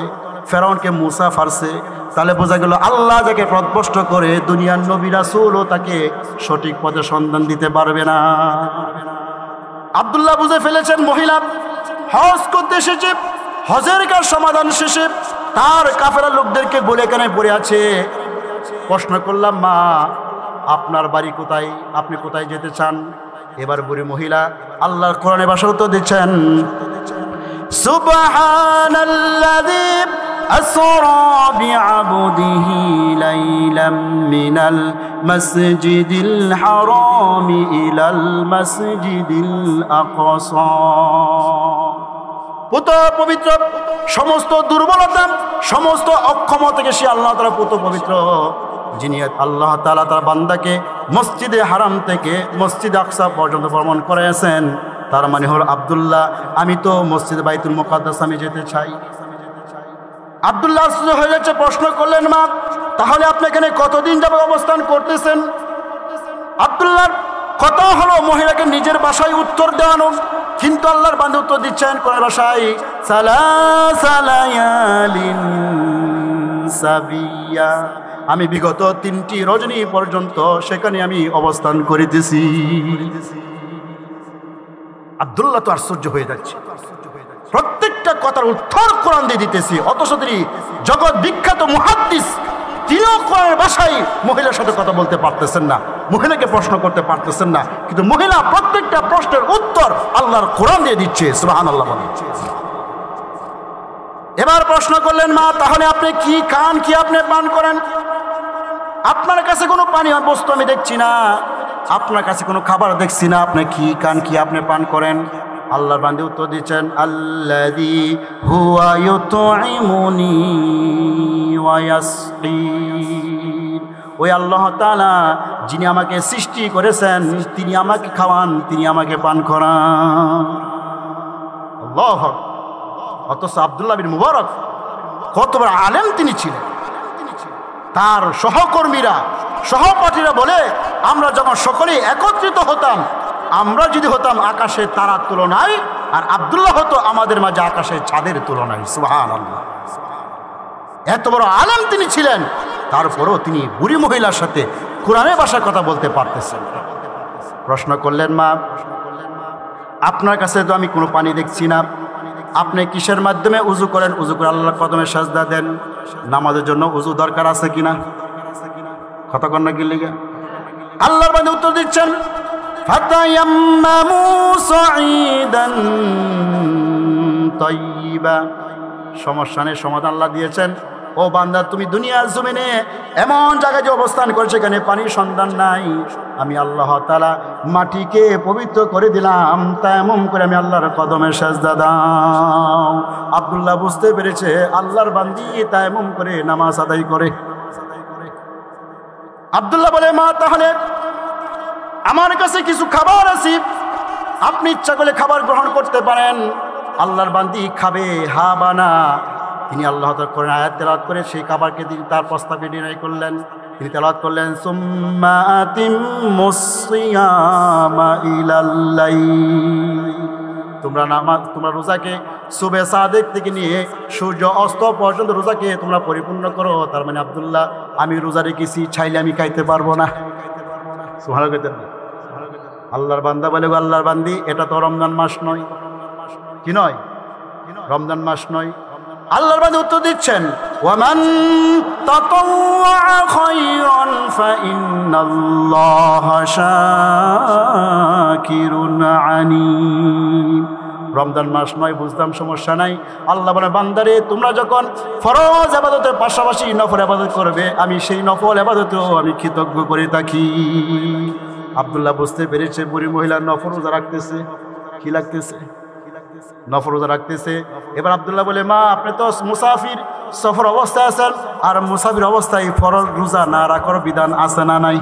ফেরাউনকে মুসা পারছে। তাহলে বোঝা গেল আল্লাহ যাকে পথভ্রষ্ট করে দুনিয়ার নবী রাসূলও তাকে সঠিক পথে সন্ধান দিতে পারবে না। আব্দুল্লাহ বুঝে ফেলেছেন মহিলা হজ করতে এসেছে, হজের কাজ সমাধান শেষে তার কাফেরা লোকদেরকে বলে এখানে পড়ে আছে। প্রশ্ন করলাম, মা আপনার বাড়ি কোথায়, আপনি কোথায় যেতে চান? এবার বুড়ি মহিলা আল্লাহর কোরআনে ভাষা উত্তর দিচ্ছেন, সুবহানাল্লাযী আসরা বিআবদিহি লাইলাম মিনাল মাসজিদিল হারামি ইলাল মাসজিদিল আকসা। পুত পবিত্র, সমস্ত দুর্বলতা, সমস্ত অক্ষমতা থেকে সে আল্লাহ তাআলা পুত পবিত্র, যিনি আল্লাহ তাআলা তার বান্দাকে মসজিদে হারাম থেকে মসজিদ আকসা পর্যন্ত ভ্রমণ করেছেন। তার মানে হল আব্দুল্লাহ, আমি তো মসজিদ বাইতুল মুকাদ্দাস আমি যেতে চাই। আব্দুল্লাহ আশ্চর্য হয়ে যাচ্ছে, প্রশ্ন করলেন, মা তাহলে আপনি এখানে কতদিন যাবত অবস্থান করতেছেন? আব্দুল্লাহর কথা হলো মহিলাকে নিজের ভাষায় উত্তর দেওয়ানো, কিন্তু আল্লাহর বান্দা উত্তর দিচ্ছেন কোন ভাষায়? সালাসা লায়ালিন সাবিয়া, আমি বিগত 3টি রজনী পর্যন্ত সেখানে আমি অবস্থান করিতেছি। আব্দুল্লাহ তো আশ্চর্য হয়ে যাচ্ছে, প্রত্যেকটা কথার উত্তর কোরআন দিয়ে দিতেছি, অথচ তিনি জগৎ বিখ্যাত মুহাদ্দিস, তিনিও কোরআনের ভাষায় মহিলার সাথে কথা বলতে পারতেছেন না, মহিলাকে প্রশ্ন করতে পারতেছেন না, কিন্তু মহিলা প্রত্যেকটা প্রশ্নের উত্তর আল্লাহর কোরআন দিয়ে দিচ্ছে। সুবহানাল্লাহ। এবার প্রশ্ন করলেন, মা তাহলে আপনি কি খান, কি আপনি পান করেন? আপনার কাছে কোনো পানীয় বস্তু আমি দেখছি না, আপনার কাছে কোনো খাবার দেখছি না, আপনি কি খান, কি আপনি পান করেন? আল্লাহর বান্দা উত্তর দিচ্ছেন, আল্লাযী হুয়া ইউতঈমুনি ওয়া ইয়াসকিন। ওই আল্লাহ তাআলা যিনি আমাকে সৃষ্টি করেছেন, তিনি আমাকে খাওয়ান, তিনি আমাকে পান করান। আল্লাহু আকবার। অথচ আব্দুল্লাহ বিন মুবারক কত বড় আলেম তিনি ছিলেন। তার সহকর্মীরা, সহপাঠীরা বলে, আমরা যখন সকলেই একত্রিত হতাম, আমরা যদি হতাম আকাশের তারার তুলনায়, আর আব্দুল্লাহ হতো আমাদের মাঝে আকাশের চাঁদের তুলনায়। সুবহানাল্লাহ। এত বড় আলেম তিনি ছিলেন, তারপরেও তিনি বুড়ি মহিলার সাথে কোরআনের ভাষায় কথা বলতে পারতেছেন। প্রশ্ন করলেন, মা আপনার কাছে তো আমি কোনো পানি দেখছি না, আপনি কিসের মাধ্যমে উযু করেন? উযু করে আল্লাহর কদমে সাজদা দেন। নামাজের জন্য উযু দরকার আছে কিনা? কথা কন না কি লিগা? আল্লাহর বান্দা উত্তর দিচ্ছেন, ফাতায়াম্মামু সাঈদান তাইয়্যিবা সমস্যা নেই, সমাধান আল্লাহ দিয়েছেন। ও বান্দা, তুমি দুনিয়ার জমিনে এমন জায়গায় যে অবস্থান করেছে এখানে পানির সন্ধান নাই, আমি আল্লাহ তাআলা মাটিকে পবিত্র করে দিলাম, তায়াম্মুম করে আমি আল্লাহর কদমে সেজদা দাও। আব্দুল্লাহ বুঝতে পেরেছে আল্লাহর বান্দি তায়াম্মুম করে নামাজ আদায় করে। আব্দুল্লাহ বলে, মা তাহলে আমার কাছে কিছু খাবার আছে, আপনি ইচ্ছা করলে খাবার গ্রহণ করতে পারেন। আল্লাহর বান্দি খাবে হা বানা, তিনি আল্লাহ তাআলা কোরআন আয়াত তেলাওয়াত করে সেই খাবারকে তিনি তার প্রস্তাবে ডিনাই করলেন। তিনি তেলাওয়াত করলেন, সুম্মা আতিম্মুস সিয়ামা ইলাল লাইল, তোমরা রোজাকে সুবে সাদেক থেকে নিয়ে সূর্য অস্ত পর্যন্ত রোজাকে তোমরা পরিপূর্ণ করো। তার মানে আব্দুল্লাহ, আমি রোজা রেখেছি, চাইলে আমি খাইতে পারবো না। সুবহানাল্লাহ। আল্লাহর বান্দা বলে, আল্লাহর বান্দি, এটা তো রমজান মাস নয়। কি নয়? রমজান মাস নয়। আল্লাহর বান্দা উত্তর দিচ্ছেন, ওয়ামান তাতাওয়া খায়রান ফাইন্নাল্লাহা শাকিরুন আলীম। রমজান মাস নয়, বুঝলাম, সমস্যা নাই। আল্লাহ বলে, বান্দারে, তোমরা যখন ফরজ ইবাদতের পাশাপাশি নফল ইবাদত করবে, আমি সেই নফল ইবাদতেও আমি কৃতজ্ঞ করে থাকি। আব্দুল্লাহ বুঝতে পেরেছে বুড়ি মহিলা নফল রোজা রাখতেছে। কি লাগতেছে? নফল রোজা রাখতেছে। এবার আব্দুল্লাহ বলে, মা, আপনি তো মুসাফির, সফর অবস্থায় আছেন, আর মুসাফির অবস্থায় ফরজ রোজা না রাখার বিধান আছে না নাই?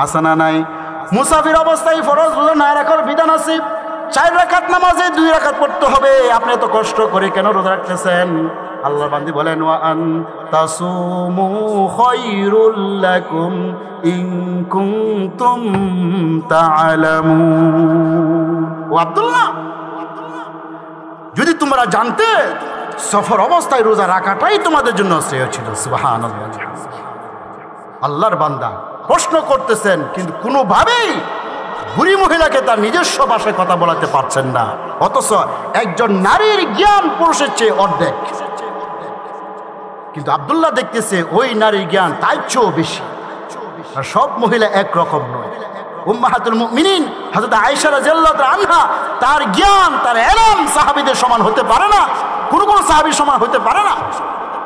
আছে না নাই? মুসাফির অবস্থায় ফরজ রোজা না রাখার বিধান আছে। 4 রাকাত নামাজে 2 রাকাত পড়তে হবে। আপনি এত কষ্ট করে কেন রোজা রাখতেছেন? আল্লাহর বান্দি বলেন, ওয়া আন তাসুমু খায়রুল লাকুম ইন কুনতুম তা'লামুন। ও আব্দুল্লাহ, যদি তোমরা জানতে, সফর অবস্থায় রোজা রাখাটাই তোমাদের জন্য শ্রেয় ছিল। সুবহানাল্লাহ। আল্লাহর বান্দা প্রশ্ন করতেছেন, কিন্তু কোনোভাবেই বুড়ি মহিলাকে তার নিজস্ব ভাষায় কথা বলাতে পারছেন না, অথচ একজন নারীর জ্ঞান পুরুষের চেয়ে অর্ধেক। কিন্তু আব্দুল্লাহ দেখতেছে ওই নারীর জ্ঞান তার চেয়েও বেশি। আর সব মহিলা একরকম নয়। উম্মাহাতুল মুমিনিন হযরত আয়েশা রাদিয়াল্লাহু তাআলা আনহা, তার জ্ঞান, তার ইলম সাহাবীদের সমান হতে পারে না, কোনো সাহাবীর সমান হতে পারে না।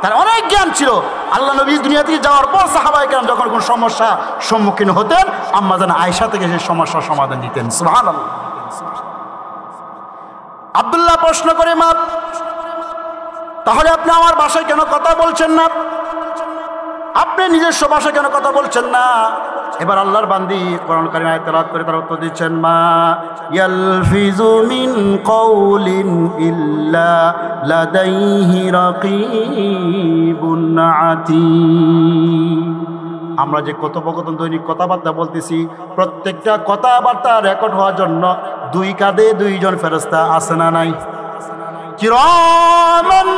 তার অনেক জ্ঞান ছিল। আল্লাহ নবী দুনিয়া থেকে যাওয়ার পর সাহাবায়ে কেরাম যখন কোনো সমস্যা সম্মুখীন হতেন, আম্মা জান আয়েশা থেকে সেই সমস্যার সমাধান দিতেন। সুবহানাল্লাহ। আব্দুল্লাহ প্রশ্ন করে, মা, তাহলে আপনি আমার ভাষায় কেন কথা বলছেন না? আপনি নিজস্ব ভাষায় কেন কথা বলছেন না? এবার আল্লাহর বান্দি কোরআন কারীম আয়াত তেলাওয়াত করে তার উত্তর দিচ্ছেন, মা ইয়ালফিজু মিন কাউলিন ইল্লা লাদাইহি রাকিবুন আতীদ। আমরা যে কথোপকথন দৈনিক কথাবার্তা বলতেছি, প্রত্যেকটা কথাবার্তা রেকর্ড হওয়ার জন্য 2 কাঁধে 2 জন ফেরেশতা আছে না নাই? কিরামান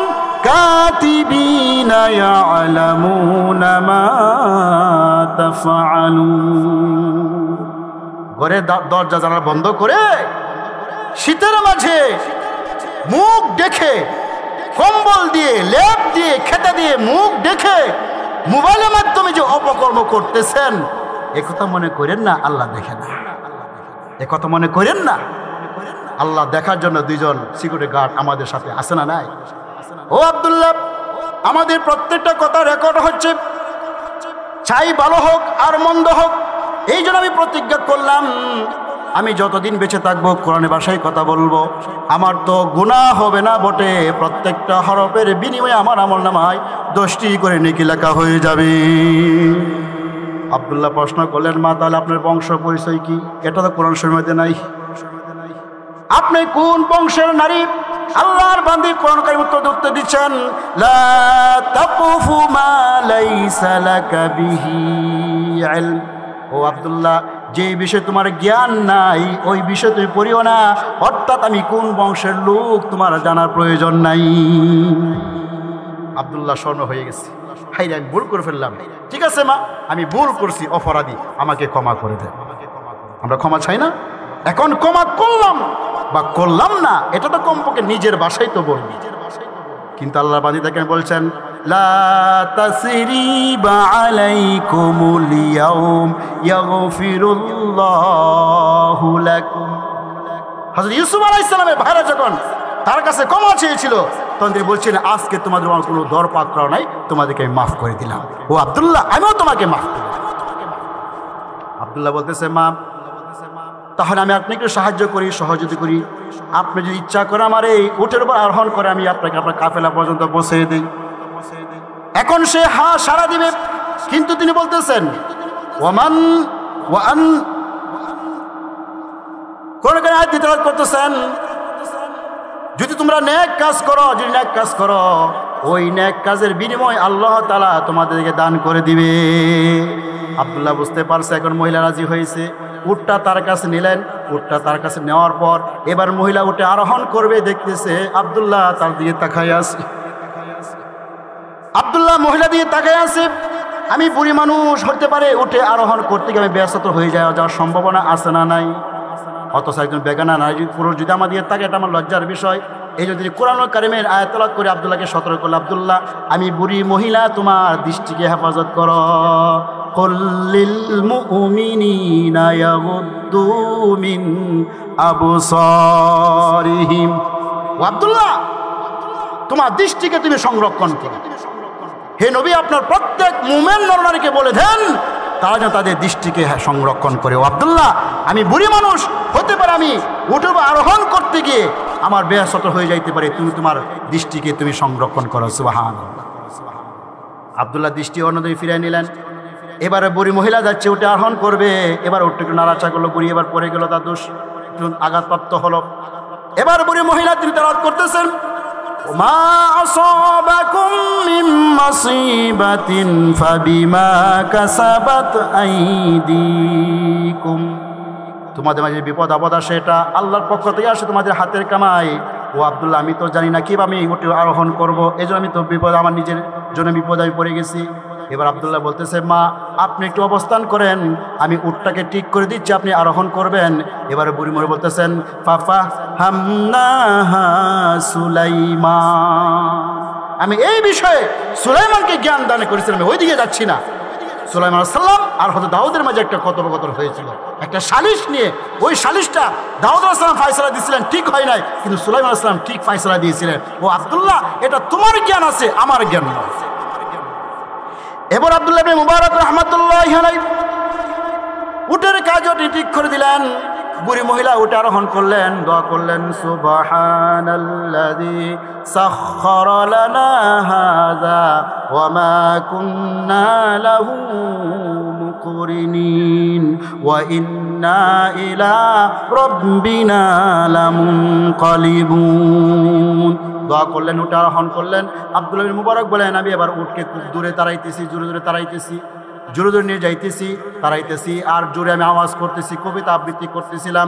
কাতিবিনা ইয়ালামুনা মা তাফআলুন। ঘরে দরজা জানালা বন্ধ করে শীতের মাঝে মুখ দেখে, কম্বল দিয়ে, লেপ দিয়ে, খেতে দিয়ে মুখ দেখে মোবাইলের মাধ্যমে যে অপকর্ম করতেছেন, একথা মনে করেন না আল্লাহ দেখে না? একথা মনে করেন না? আল্লাহ দেখার জন্য 2 জন সিকিউরিটি গার্ড আমাদের সাথে আছে না নাই? ও আব্দুল্লাহ, আমাদের প্রত্যেকটা কথা রেকর্ড হচ্ছে, চাই ভালো হোক আর মন্দ হোক। এই জন্য আমি প্রতিজ্ঞা করলাম, আমি যতদিন বেঁচে থাকবো কোরআনের ভাষায় কথা বলবো। আমার তো গুনাহ হবে না বটে, প্রত্যেকটা হরফের বিনিময়ে আমার আমলনামায় 10টি করে নেকি লেখা হয়ে যাবে। আব্দুল্লাহ প্রশ্ন করলেন, মা, তাহলে আপনার বংশ পরিচয় কি? এটা তো কোরআন শরীফে নাই। আপনি কোন বংশের নারী? আল্লাহর বান্দী কোরআন কারীম উত্তর দিচ্ছেন, লা তাকুফু মা লাইসা লাকা বিহি ইলম। ও আব্দুল্লাহ, যে বিষয়ে তোমার জ্ঞান নাই ওই বিষয়ে তুমি পড়িও না, অর্থাৎ আমি কোন বংশের লোক তোমার জানার প্রয়োজন নাই। আব্দুল্লাহ স্বর্ণ হয়ে গেছে, হাইরে আমি ভুল করে ফেললাম। ঠিক আছে মা, আমি ভুল করছি, অপরাধী, আমাকে ক্ষমা করে দেন। আমরা ক্ষমা চাই না? এখন ক্ষমা করলাম বা করলাম না, এটা তো কমপক্ষে নিজের ভাষায় তো বলবি। কিন্তু আল্লাহর বান্দী দেখেন বলছেন, লা তাসরিবা আলাইকুমুল ইয়াউম ইয়াগফিরুল্লাহু লাকুম। হযরত ইউসুফ আলাইহিস সালামের ভাইরা যখন তার কাছে ক্ষমা চেয়েছিল, তখন তিনি বলছেন, আজকে তোমাদের আমার কোনো দর পাক করা নাই, তোমাদেরকে আমি মাফ করে দিলাম। ও আব্দুল্লাহ, আমিও তোমাকে মাফ করি। আব্দুল্লাহ বলতেছে, মা তাহলে আমি আপনাকে একটু সাহায্য করি, সহযোগিতা করি। আপনি যদি ইচ্ছা করে আমার এই উটের উপর আরোহণ করে আমি আপনাকে আপনার কাফেলা পর্যন্ত পৌঁছে দিই। এখন সে হ্যাঁ সাড়া দিবে, কিন্তু তিনি বলতেছেন ওয়ামান ওয়ান কোন আয়াত তেলাওয়াত করতেছেন, যদি তোমরা নেক কাজ করো, যদি নেক কাজ করো, ওই নেক কাজের বিনিময় আল্লাহ তাআলা তোমাদেরকে দান করে দিবে। আব্দুল্লাহ বুঝতে পারছে এখন মহিলা রাজি হয়েছে। উটটা তার কাছে নিলেন। উটটা তার কাছে নেওয়ার পর এবার মহিলা উটে আরোহণ করবে, দেখতেছে আব্দুল্লাহ তার দিকে তাকায় আছে। আব্দুল্লাহ মহিলা দিয়ে তাকায় আছে। আমি বুড়ি মানুষ, হতে পারে উঠে আরোহণ করতে গিয়ে আমি ব্যস্ত হয়ে যাওয়ার সম্ভাবনা আছে না নাই? অথচ একজন বেগানা নারী পুরুষ যদি আমার দিয়ে থাকে, এটা আমার লজ্জার বিষয়। এই যদি কোরআনুল কারীমের আয়াত তেলাওয়াত করে আব্দুল্লাহকে সতর্ক করল, আব্দুল্লাহ আমি বুড়ি মহিলা, তোমার দৃষ্টিকে হেফাজত করো। কুল্লিল মুমিনিনা ইয়াগুদ্দু মিন আবসারিহিম। ও আব্দুল্লাহ, তোমার দৃষ্টিকে তুমি সংরক্ষণ করো। হে নবী, আপনার প্রত্যেক মুমিন নরনারীকে বলে দেন তারা যেন তাদের দৃষ্টিকে সংরক্ষণ করে। ও আব্দুল্লাহ, আমি বুড়ি মানুষ, হতে পারে আমি উঠে আরোহণ করতে গিয়ে আমার বেয়াসত হয়ে যাইতে পারে, তুমি তোমার দৃষ্টিকে তুমি সংরক্ষণ করো। সুবহানাল্লাহ। আব্দুল্লাহ দৃষ্টি অন্যদিকে ফিরিয়ে নিলেন। এবারে বুড়ি মহিলা যাচ্ছে, উঠে আরোহণ করবে। এবার উঠে একটু নাড়াচা করলো, বুড়ি এবার পড়ে গেল, তার দোষ আঘাতপ্রাপ্ত হলো। এবার বুড়ি মহিলা তিনি তেলাওয়াত করতেছেন, মা আসাবাকুম মিন মুসিবাতিন ফাবিমা কাসাবাত আইদিকুম। তোমাদের মাঝে বিপদ আপদ আসে, এটা আল্লাহর পক্ষ থেকে আসে, তোমাদের হাতের কামাই। ও আব্দুল্লাহ, আমি তো জানি না কিভাবে আমি উঠে আরোহণ করবো, এই জন্য আমি তো বিপদ, আমার নিজের জন্য বিপদ আমি পড়ে গেছি। এবার আব্দুল্লাহ বলতেছে, মা আপনি একটু অবস্থান করেন, আমি উটটাকে ঠিক করে দিচ্ছি, আপনি আরোহণ করবেন। এবারে বুড়ি মরে বলতেছেন, ফাফা হামনাহা সুলাইমান। আমি এই বিষয়ে সুলাইমানকে জ্ঞান দান করেছিলাম, আমি ওইদিকে যাচ্ছি না। সুলাইমান আলাইহিস সালাম আর হযরত দাউদের মাঝে একটা কথোপকথন হয়েছিল, একটা সালিশ নিয়ে। ওই সালিশটা দাউদ আলাইহিস সালাম ফয়সালা দিয়েছিলেন, ঠিক হয় নাই, কিন্তু সুলাইমান আলাইহিস সালাম ঠিক ফয়সালা দিয়েছিলেন। ও আব্দুল্লাহ, এটা তোমার জ্ঞান আছে, আমার জ্ঞান নয়। এবার আব্দুল্লাহ ইবনে মুবারক রাহমাতুল্লাহি আলাইহি উটের কাজটি ঠিক করে দিলেন। বুড়ি মহিলা উটে আরোহণ করলেন, দোয়া করলেন, সুবহানাল্লাযী সাখখারা লানা হাযা ওয়া মা কুন্না লাহু মুকরিনিন ওয়া ইন্না ইলা রাব্বিনা লামুনকালিবুন। দোয়া করলেন, উটে আরোহণ করলেন। আব্দুল্লাহ ইবনে মুবারক বলেন, আমি এবার উটকে খুব দূরে তাড়াইতেছি, জোরে জোরে তাড়াইতেছি, জোরে জোরে নিয়ে যাইতেছি, তাড়াইতেছি, আর জোরে আমি আওয়াজ করতেছি, কবিতা আবৃত্তি করতেছিলাম।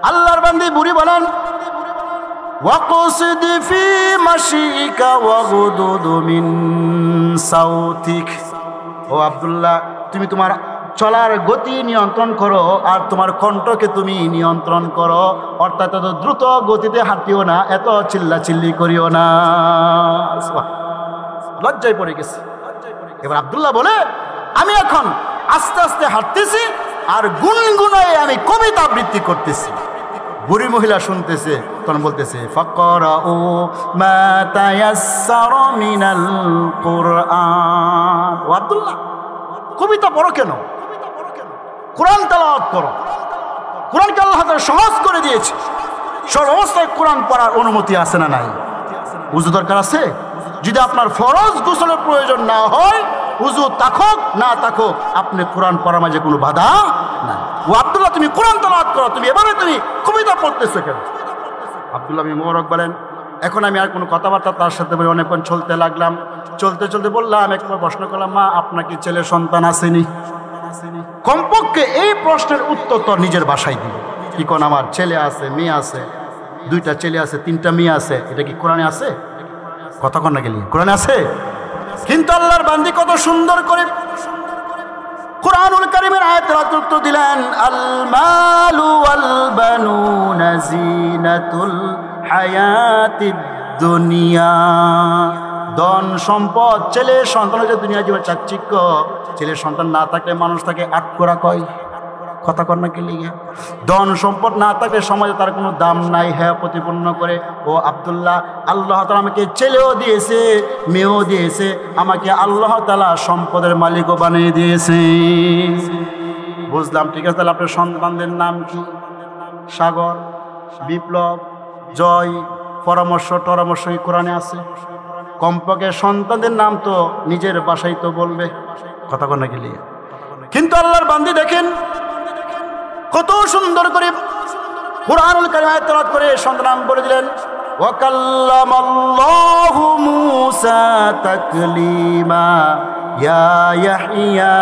আল্লাহর বান্দী বুড়ি বলেন, ওয়াকসিদ ফি মাশিকা ওয়াগুদুদ মিন সাউতিক। ও আব্দুল্লাহ, তুমি তোমার চলার গতি নিয়ন্ত্রণ করো, আর তোমার কণ্ঠকে তুমি নিয়ন্ত্রণ করো, অর্থাৎ এত দ্রুত গতিতে হাঁটিও না, এত চিল্লা চিল্লি করিও না। লজ্জায় পড়ে গেছে। এবার আব্দুল্লাহ বলে, আমি এখন আস্তে আস্তে হাঁটতেছি আর গুনগুনায় আমি কবিতা আবৃত্তি করতেছি। বুড়ি মহিলা শুনতেছে, তখন বলতেছে, ফাকরাউ মা তায়াসসারা মিনাল কুরআন। ও আব্দুল্লাহ, কবিতা পড়ো কেন? কোরআন তেলাওয়াত করো। কোরআনকে আল্লাহ তাআলা সহজ করে দিয়েছে। সব অবস্থায় কোরআন পড়ার অনুমতি আছে না নাই? উযু দরকার আছে? যদি আপনার ফরজ গোসলের প্রয়োজন না হয়, উযু থাকুক না থাকুক, আপনি কোরআন পড়ার মাঝে কোনো বাধা নাই। ও আব্দুল্লাহ, তুমি কোরআন তেলাওয়াত করো, তুমি এভাবে তুমি কবিতা পড়তেছো কেন? আব্দুল্লাহ ইবনে মুবারক বলেন, এখন আমি আর কোনো কথাবার্তা তার সাথে বলে অনেকক্ষণ চলতে লাগলাম। চলতে চলতে বললাম, একবার প্রশ্ন করলাম, মা আপনার কি ছেলে সন্তান আসেনি? কমপক্ষে এই প্রশ্নের উত্তর তো নিজের বাসায় দিল। কি কোন আমার ছেলে আছে, মেয়ে আছে, 2টা ছেলে আছে, 3টা মেয়ে আছে, এটা কি কোরআনে আছে? কথা কন না গেলি, কোরআনে আছে? কিন্তু আল্লাহর বান্দি কত সুন্দর করে কুরআনুল কারীমের আয়াতের উত্তর দিলেন, আল মালু ওয়াল বানুনা জিনাতুল হায়াতিদ দুনিয়া। ধন সম্পদ, ছেলে সন্তান হচ্ছে দুনিয়া জীবনের চাকচিক্য। ছেলের সন্তান না থাকলে মানুষ তাকে আটকোরা কয়। কথা কর না কি লিগা? ধন সম্পদ না থাকলে সমাজে তার কোনো দাম নাই, হ্যাঁ প্রতিপন্ন করে। ও আব্দুল্লাহ, আল্লাহ তাআলা আমাকে ছেলেও দিয়েছে, মেয়েও দিয়েছে, আমাকে আল্লাহ তাআলা সম্পদের মালিকও বানিয়ে দিয়েছে। বুঝলাম, ঠিক আছে। তাহলে আপনার সন্তানদের নাম কি? সাগর, বিপ্লব, জয়, পরামর্শ টরামর্শ এই কোরআনে আছে। কমপক্ষে সন্তানদের নাম তো নিজের বাসায় তো বলবে, কথা কর না কি লিগা? কিন্তু আল্লাহর বান্দি দেখেন কত সুন্দর করে কুরআনুল কারীম আয়াত তেলাওয়াত করে সন্তান নাম বলে দিলেন। ওয়া কাল্লামাল্লাহু মূসা তাকলিমা ইয়া ইয়াহইয়া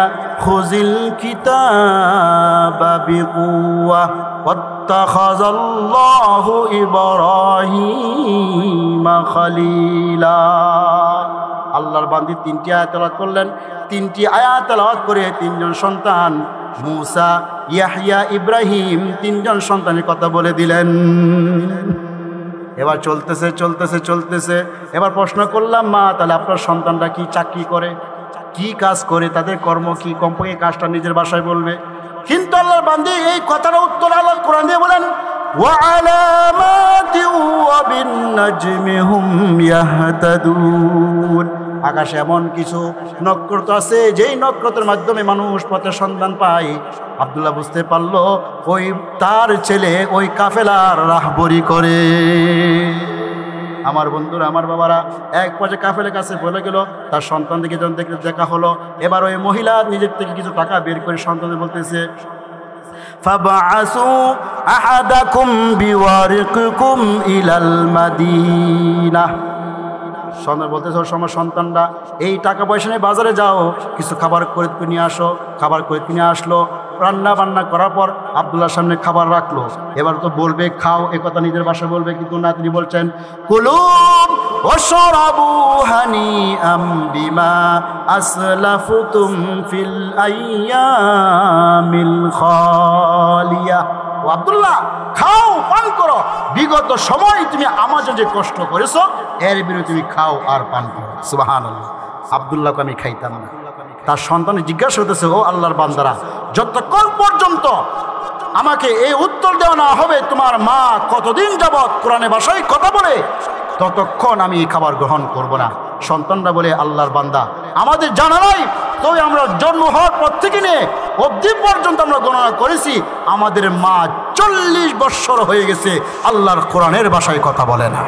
খুযিল কিতাবা বিকুওয়া ওয়াত্তাখাযাল্লাহু ইব্রাহিমা খলিলা। আল্লাহর বান্দি তিনটি আয়াত তেলাওয়াত করলেন। তিনটি আয়াত তেলাওয়াত করে তিনজন সন্তান মূসা, ইয়াহইয়া, ইব্রাহিম, তিনজন সন্তানের কথা বলে দিলেন। এবার চলতেছে চলতেছে চলতেছে। এবার প্রশ্ন করলাম, মা তাহলে আপনার সন্তানরা কি চাকরি করে, কি কাজ করে, তাদের কর্ম কি? কমপক্ষে কাজটা নিজের ভাষায় বলবে। কিন্তু আল্লাহর বান্দি এই কথাটা উত্তর আল্লাহ কোরআন দিয়ে বলেন, ওয়া আলামাতি ওয়া বিন নাজমি হুম ইয়াহতাদুন। আকাশে এমন কিছু নক্ষত্র আছে যেই নক্ষত্রের মাধ্যমে মানুষ পথের সন্ধান পায়। আব্দুল্লাহ বুঝতে পারলো ওই তার ছেলে ওই কাফেলার রাহবরি করে। আমার বন্ধুরা, আমার বাবারা, এক পর্যায়ে কাফেলার কাছে বলে গেল, তার সন্তানদেরকে যখন দেখা হলো, এবার ওই মহিলা নিজের থেকে কিছু টাকা বের করে সন্তানদের বলতেছে, ফাবআসু আহাদাকুম বিওয়ারিকুম ইলাল মাদিনাহ। সন্তান বলতেছে, ওর সময় সন্তানরা এই টাকা পয়সা নিয়ে বাজারে যাও, কিছু খাবার করে নিয়ে আসো। খাবার করে কিনে আসলো। রান্না বান্না করার পর আব্দুল্লাহর সামনে খাবার রাখলো। এবার তো বলবে খাও, এ কথা নিজের ভাষায় বলবে, কিন্তু না, তিনি বলছেন কুলু ওয়াশরাবু হানিআম বিমা আসলাফতুম ফিল আইয়ামিল খালিয়া। ও আব্দুল্লাহ, খাও, পান করো, বিগত সময় তুমি আমার যে কষ্ট করেছো এর বিরুদ্ধে তুমি খাও আর পান করো। সুবহানাল্লাহ। আব্দুল্লাহকে আমি খাইতাম না। তার সন্তান জিজ্ঞাসা করতেছে, ও আল্লাহর বান্দারা, যতক্ষণ পর্যন্ত আমাকে এই উত্তর দেওয়া না হবে তোমার মা কতদিন যাবৎ কোরআনে ভাষায় কথা বলে, ততক্ষণ আমি এই খাবার গ্রহণ করব না। সন্তানরা বলে, আল্লাহর বান্দা, আমাদের জানা নাই, তবে আমরা জন্ম হওয়ার পর থেকে নিয়ে অবধি পর্যন্ত আমরা গণনা করেছি আমাদের মা 40 বৎসর হয়ে গেছে আল্লাহর কোরআনের ভাষায় কথা বলে না।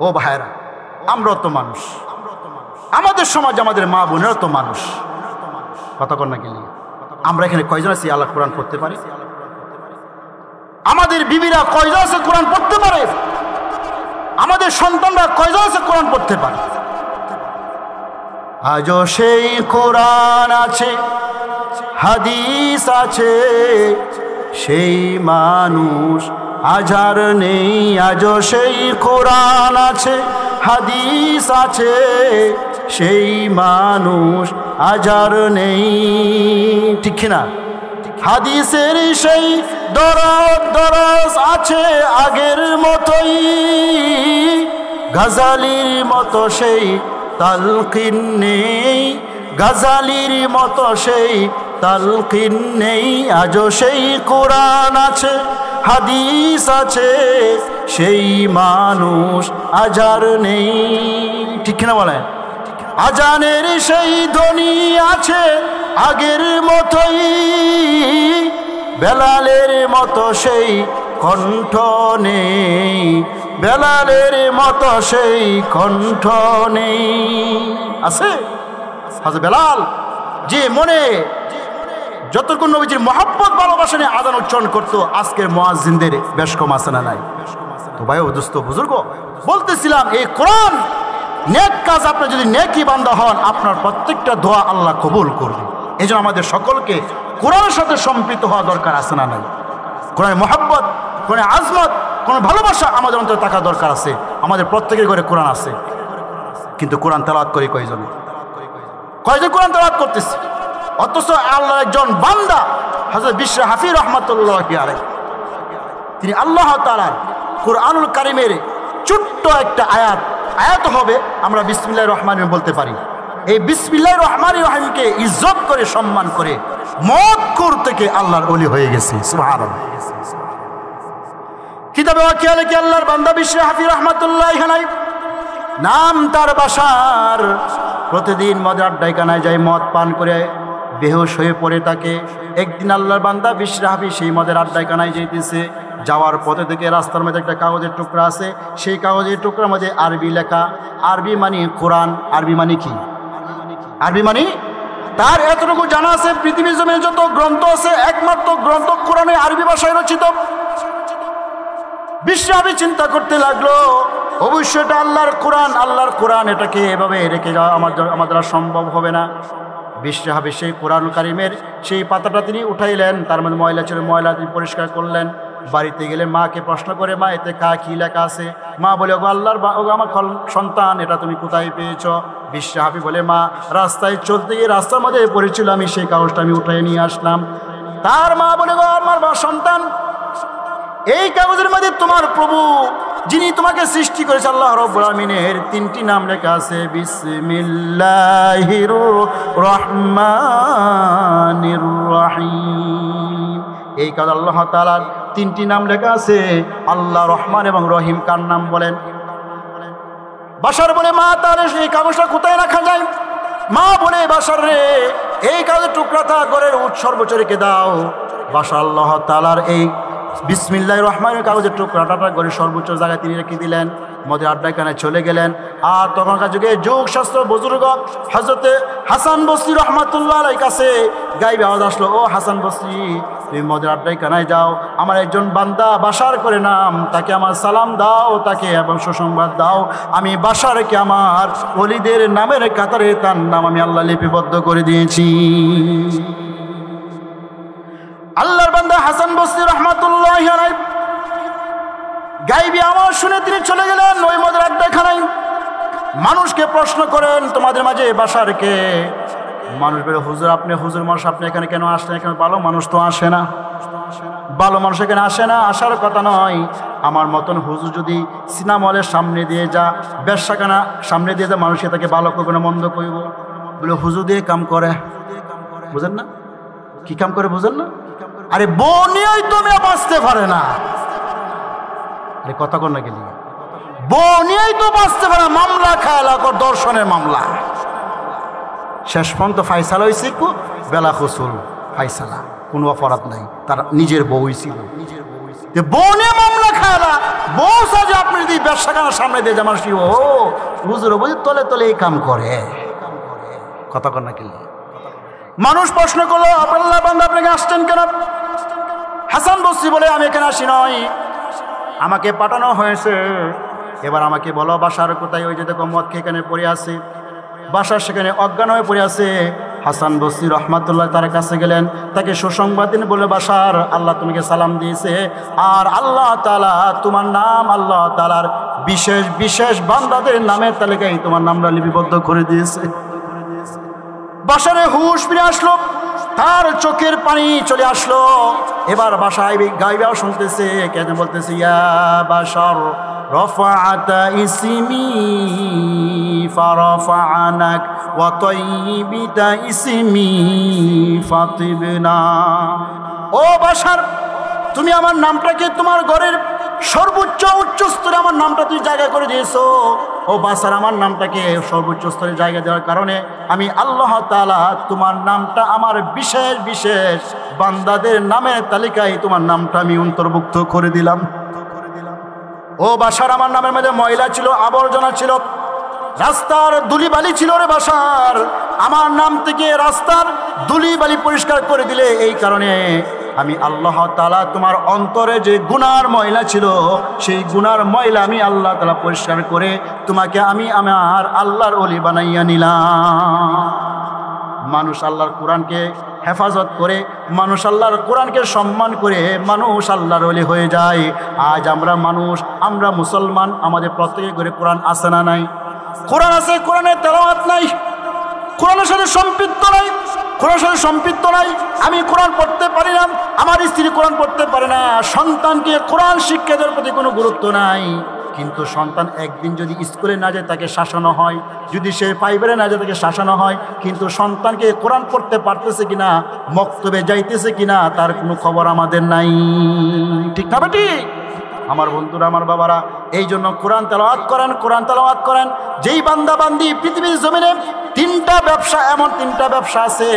ও ভাইরা, আমরা তো মানুষ, আমাদের সমাজ, আমাদের মা বোনেরা তো মানুষ, কথা কর না গেলে। আমরা এখানে কয়জন আছি আল্লাহ কোরআন পড়তে পারি? আমাদের বিবিরা কয়জন আছে কোরআন পড়তে পারে? আমাদের সন্তানরা কয়জন আছে কোরআন পড়তে পারে? আজও সেই কোরআন আছে, হাদিস আছে, সেই মানুষ আজ আর নেই। আজও সেই কোরআন আছে, হাদিস আছে, সেই মানুষ আজ আর নেই। ঠিক না? হাদিসের সেই দরজ আছে আগের মতোই, গাজালির মতো সেই তালকিন নেই, গাজালির মতো সেই তালকিন নেই। আজও সেই কোরআন আছে, হাদিস আছে, সেই মানুষ আজ আর নেই। ঠিক না বলেন? আজানের সেই ধ্বনি আছে আগের মতোই, বেলালের মতো সেই কণ্ঠ নেই, বেলালের মতো সেই কণ্ঠ নেই। আছে হাজরত বেলাল যে মনে যতক্ষণ নবীজির মহব্বত ভালোবাসা নিয়ে আজান উচ্চারণ করতো, আজকের মুয়াজ্জিনদের বেশ কম আছে না নাই? তো ভাই, দোস্ত, বুজুর্গ, বলতেছিলাম এই কোরআন নেক কাজ, আপনি যদি নেকি বান্দা হন, আপনার প্রত্যেকটা দোয়া আল্লাহ কবুল করবে। এই জন্য আমাদের সকলকে কোরআনের সাথে সম্পৃক্ত হওয়া দরকার আছে না নাই? কোরআনের মহব্বত, কোরআনের আজমত, কোরআনের ভালোবাসা আমাদের অন্তরে থাকা দরকার আছে। আমাদের প্রত্যেকের ঘরে কোরআন আছে, কিন্তু কোরআন তেলাওয়াত করি কয়জন? কয়জন কোরআন তেলাওয়াত করতেছে? অথচ আল্লাহর একজন বান্দা হযরত বিশর হাফি রহমাতুল্লাহি আলাইহি, তিনি আল্লাহ তাআলার কোরআনুল কারীমের ছোট্ট একটা আয়াত হবে, আমরা বিসমিল্লাহির রহমানির রহিম বলতে পারি। এই বিসমিল্লাহির রহমানির রহিমকে ইজ্জত করে সম্মান করে মক্কুর থেকে আল্লাহর ওলি হয়ে গেছে। সুবহানাল্লাহ। কিতাবে ওয়াকিয়া লেখে আল্লাহর বান্দা বিশর হাফি রহমাতুল্লাহ আলাইহি, নাম তার বাশার, প্রতিদিন মদের আড্ডায় কানায় যায়, মদ পান করে বেহুশ হয়ে পড়ে থাকে। একদিন আল্লাহর বান্দা বিশর হাফি সেই মদের আড্ডায় কানায় যাইতেছে, যাওয়ার পথে থেকে রাস্তার মধ্যে একটা কাগজের টুকরা আছে, সেই কাগজের টুকরার মধ্যে আরবি লেখা। আরবি মানে কোরআন। আরবি মানে কি? আরবি মানে তার এতটুকু জানা আছে পৃথিবীর জমিনে যত গ্রন্থ আছে একমাত্র গ্রন্থ কোরআনে আরবি ভাষায় রচিত। বিশ্বব্যাপী চিন্তা করতে লাগলো, অবশ্যই এটা আল্লাহর কোরআন, আল্লাহর কোরআন, এটাকে এভাবে রেখে যাওয়া আমাদের সম্ভব হবে না। বিশ্বব্যাপী সেই কোরআন কারিমের সেই পাতাটা তিনি উঠাইলেন, তার মধ্যে ময়লা ছিল, ময়লা তিনি পরিষ্কার করলেন। বাড়িতে গেলে মাকে প্রশ্ন করে, মা এতে কি লেখা আছে? মা বলে, ওগো আল্লাহর আমার সন্তান, এটা তুমি কোথায় পেয়েছ? বিশ্বব্যাপী বলে, মা রাস্তায় চলতে গিয়ে রাস্তার মধ্যে পড়েছিল, আমি সেই কাগজটা আমি উঠাই নিয়ে আসলাম। তার মা বলে, গো আমার সন্তান, এই কাগজের মধ্যে তোমার প্রভু যিনি তোমাকে সৃষ্টি করেছে আল্লাহ রাব্বুল আমিনের 3টি নাম লেখা আছে, বিসমিল্লাহির রহমানির রহিম। এই কাজ আল্লাহ তাআলার 3টি নাম লেখা আছে। আল্লাহ রহমান এবং রহিম কার নাম বলেন? বাশার বলে, মা তাহলে এই কাগজটা কোথায় রাখা যায়? মা বলে, বাশার রে, এই কাগজের টুকরাটা ঘরের সর্বোচ্চ রেখে দাও। বাশার আল্লাহ তাআলার এই বিসমিল্লাহির রহমানির কাগজের টুকরাটা ঘরের সর্বোচ্চ জায়গায় তিনি রেখে দিলেন। মদের আড্ডাখানায় চলে গেলেন। আর তখনকার যুগে যোগ শাস্ত্র বুজুর্গ হযরতে হাসান বসরি রহমাতুল্লাহ আলাইহির কাছে গায়েবী আওয়াজ আসলো, ও হাসান বসরি, তুমি মদের আড্ডাখানায় যাও, আমার একজন বান্দা বাশার করে নাম, তাকে আমার সালাম দাও, তাকে এবং সুসংবাদ দাও, আমি বাশারকে আমার ওলিদের নামের কাতারে তার নাম আমি আল্লাহ লিপিবদ্ধ করে দিয়েছি। আল্লাহর বান্দা হাসান বসরি রহমাতুল্লাহি আলাইহি গায়েবী আওয়াজ শুনে তিনি চলে গেলেন ওই মদের আড্ডাখানায়। মানুষকে প্রশ্ন করেন, তোমাদের মাঝে বাশারকে? মানুষ বলে, হুজুর আপনি হুজুর মানুষ, আপনি এখানে কেন আসলেন? এখানে ভালো মানুষ তো আসে না, ভালো মানুষ এখানে আসে না, আসার কথা নয়। আমার মতন হুজুর যদি সিনেমা হলের সামনে দিয়ে যা, ব্যবসাখানা সামনে দিয়ে যা, মানুষকে তাকে ভালো করবে না মন্দ করব? বলে, হুজুর দিয়ে কাম করে, বুঝেন না? কি কাম করে বুঝেন না? আরে বনিয়াই তো মেয়ে বাঁচতে পারে না। আরে কথা কর না গেলি, বনিয়াই তো বাঁচতে পারে না, মামলা খায়লা কর, দর্শনের মামলা। শেষ পর্যন্ত ফাইসালা হয়েছে বেলা খুসুল ফাইসালা, কোনো অপরাধ নাই, তার নিজের বউই ছিল। বউ নিয়ে মামলা খায়লা, বউ সাজে আপনি যদি ব্যবসাখানার সামনে দিয়ে যান, মানুষ ও হুজুর বুঝি তলে তলে এই কাম করে। কথা কর না গেলি। মানুষ প্রশ্ন করলো, আল্লাহ বান্দা আপনাকে আসছেন কেন? হাসান বসরি বলে, আমি এখানে আসি নয়, আমাকে পাঠানো হয়েছে। এবার আমাকে বলো বাশার কোথায়? ওই যে দেখো মদ খেয়ে এখানে পড়ে আছে, বাশার সেখানে অজ্ঞান হয়ে পড়ে আছে। হাসান বসরি রহমাতুল্লাহ তার কাছে গেলেন, তাকে সুসংবাদ দিন, বলে, বাশার আল্লাহ তোমাকে সালাম দিয়েছে, আর আল্লাহ তাআলা তোমার নাম আল্লাহ তাআলার বিশেষ বিশেষ বান্দাদের নামের তালিকায় তোমার নামটা লিপিবদ্ধ করে দিয়েছে। বাশারে হুশ ফিরে আসলো, তার চোখের পানি চলে আসলো। এবার বাশায় গায়বা শুনতেছে, কেন বলতেছে, ইয়া বাশার রফাআতা ইসমি ফারাফানাক ওয়া তাইয়িবিতা ইসমি ফাতিবনা। ও বাশার, তুমি আমার নামটাকে তোমার ঘরের সর্বোচ্চ উচ্চ স্তরে আমার নামটা তুই জায়গা করে দিয়েছো। ও বাশার, আমার নামটাকে সর্বোচ্চ স্তরে জায়গা দেওয়ার কারণে আমি আল্লাহ তাআলা তোমার নামটা আমার বিশেষ বিশেষ বান্দাদের নামের তালিকায় তোমার নামটা আমি অন্তর্ভুক্ত করে দিলাম। ও বাশার, আমার নামের মধ্যে ময়লা ছিল, আবর্জনা ছিল, রাস্তার ধুলিবালি ছিল। রে বাশার, আমার নাম থেকে রাস্তার ধুলিবালি পরিষ্কার করে দিলে, এই কারণে আমি আল্লাহ তাআলা তোমার অন্তরে যে গুনার ময়লা ছিল, সেই গুনার ময়লা আমি আল্লাহ তাআলা পরিষ্কার করে তোমাকে আমি আমার আল্লাহর ওলি বানাইয়া নিলাম। মানুষ আল্লাহর কোরআনকে হেফাজত করে, মানুষ আল্লাহর কোরআনকে সম্মান করে মানুষ আল্লাহর ওলি হয়ে যায়। আজ আমরা মানুষ, আমরা মুসলমান, আমাদের প্রত্যেকের ঘরে কোরআন আছে না নাই? কোরআন আছে, কোরআনের তেলাওয়াত নাই, কোরআনের সাথে সম্পৃক্ত নাই, কোরআনের সাথে সম্পৃক্ত নাই। আমি কোরআন পড়তে পারি না, আমার স্ত্রী কোরআন পড়তে পারে না, সন্তানকে কোরআন শিক্ষা দেওয়ার প্রতি কোনো গুরুত্ব নাই। কিন্তু সন্তান একদিন যদি স্কুলে না যায় তাকে শাসানো হয়, যদি সে প্রাইভেটে না যায় তাকে শাসানো হয়, কিন্তু সন্তানকে কোরআন পড়তে পারতেছে কিনা, মক্তবে যাইতেছে কিনা তার কোনো খবর আমাদের নাই। ঠিক না বেটি? আমার বন্ধুরা, আমার বাবারা, এই জন্য কোরআন তেলাওয়াত করেন, কোরআন তেলাওয়াত করেন। যেই বান্দা বান্দি পৃথিবীর জমিনে তিনটা ব্যবসা, এমন তিনটা ব্যবসা আছে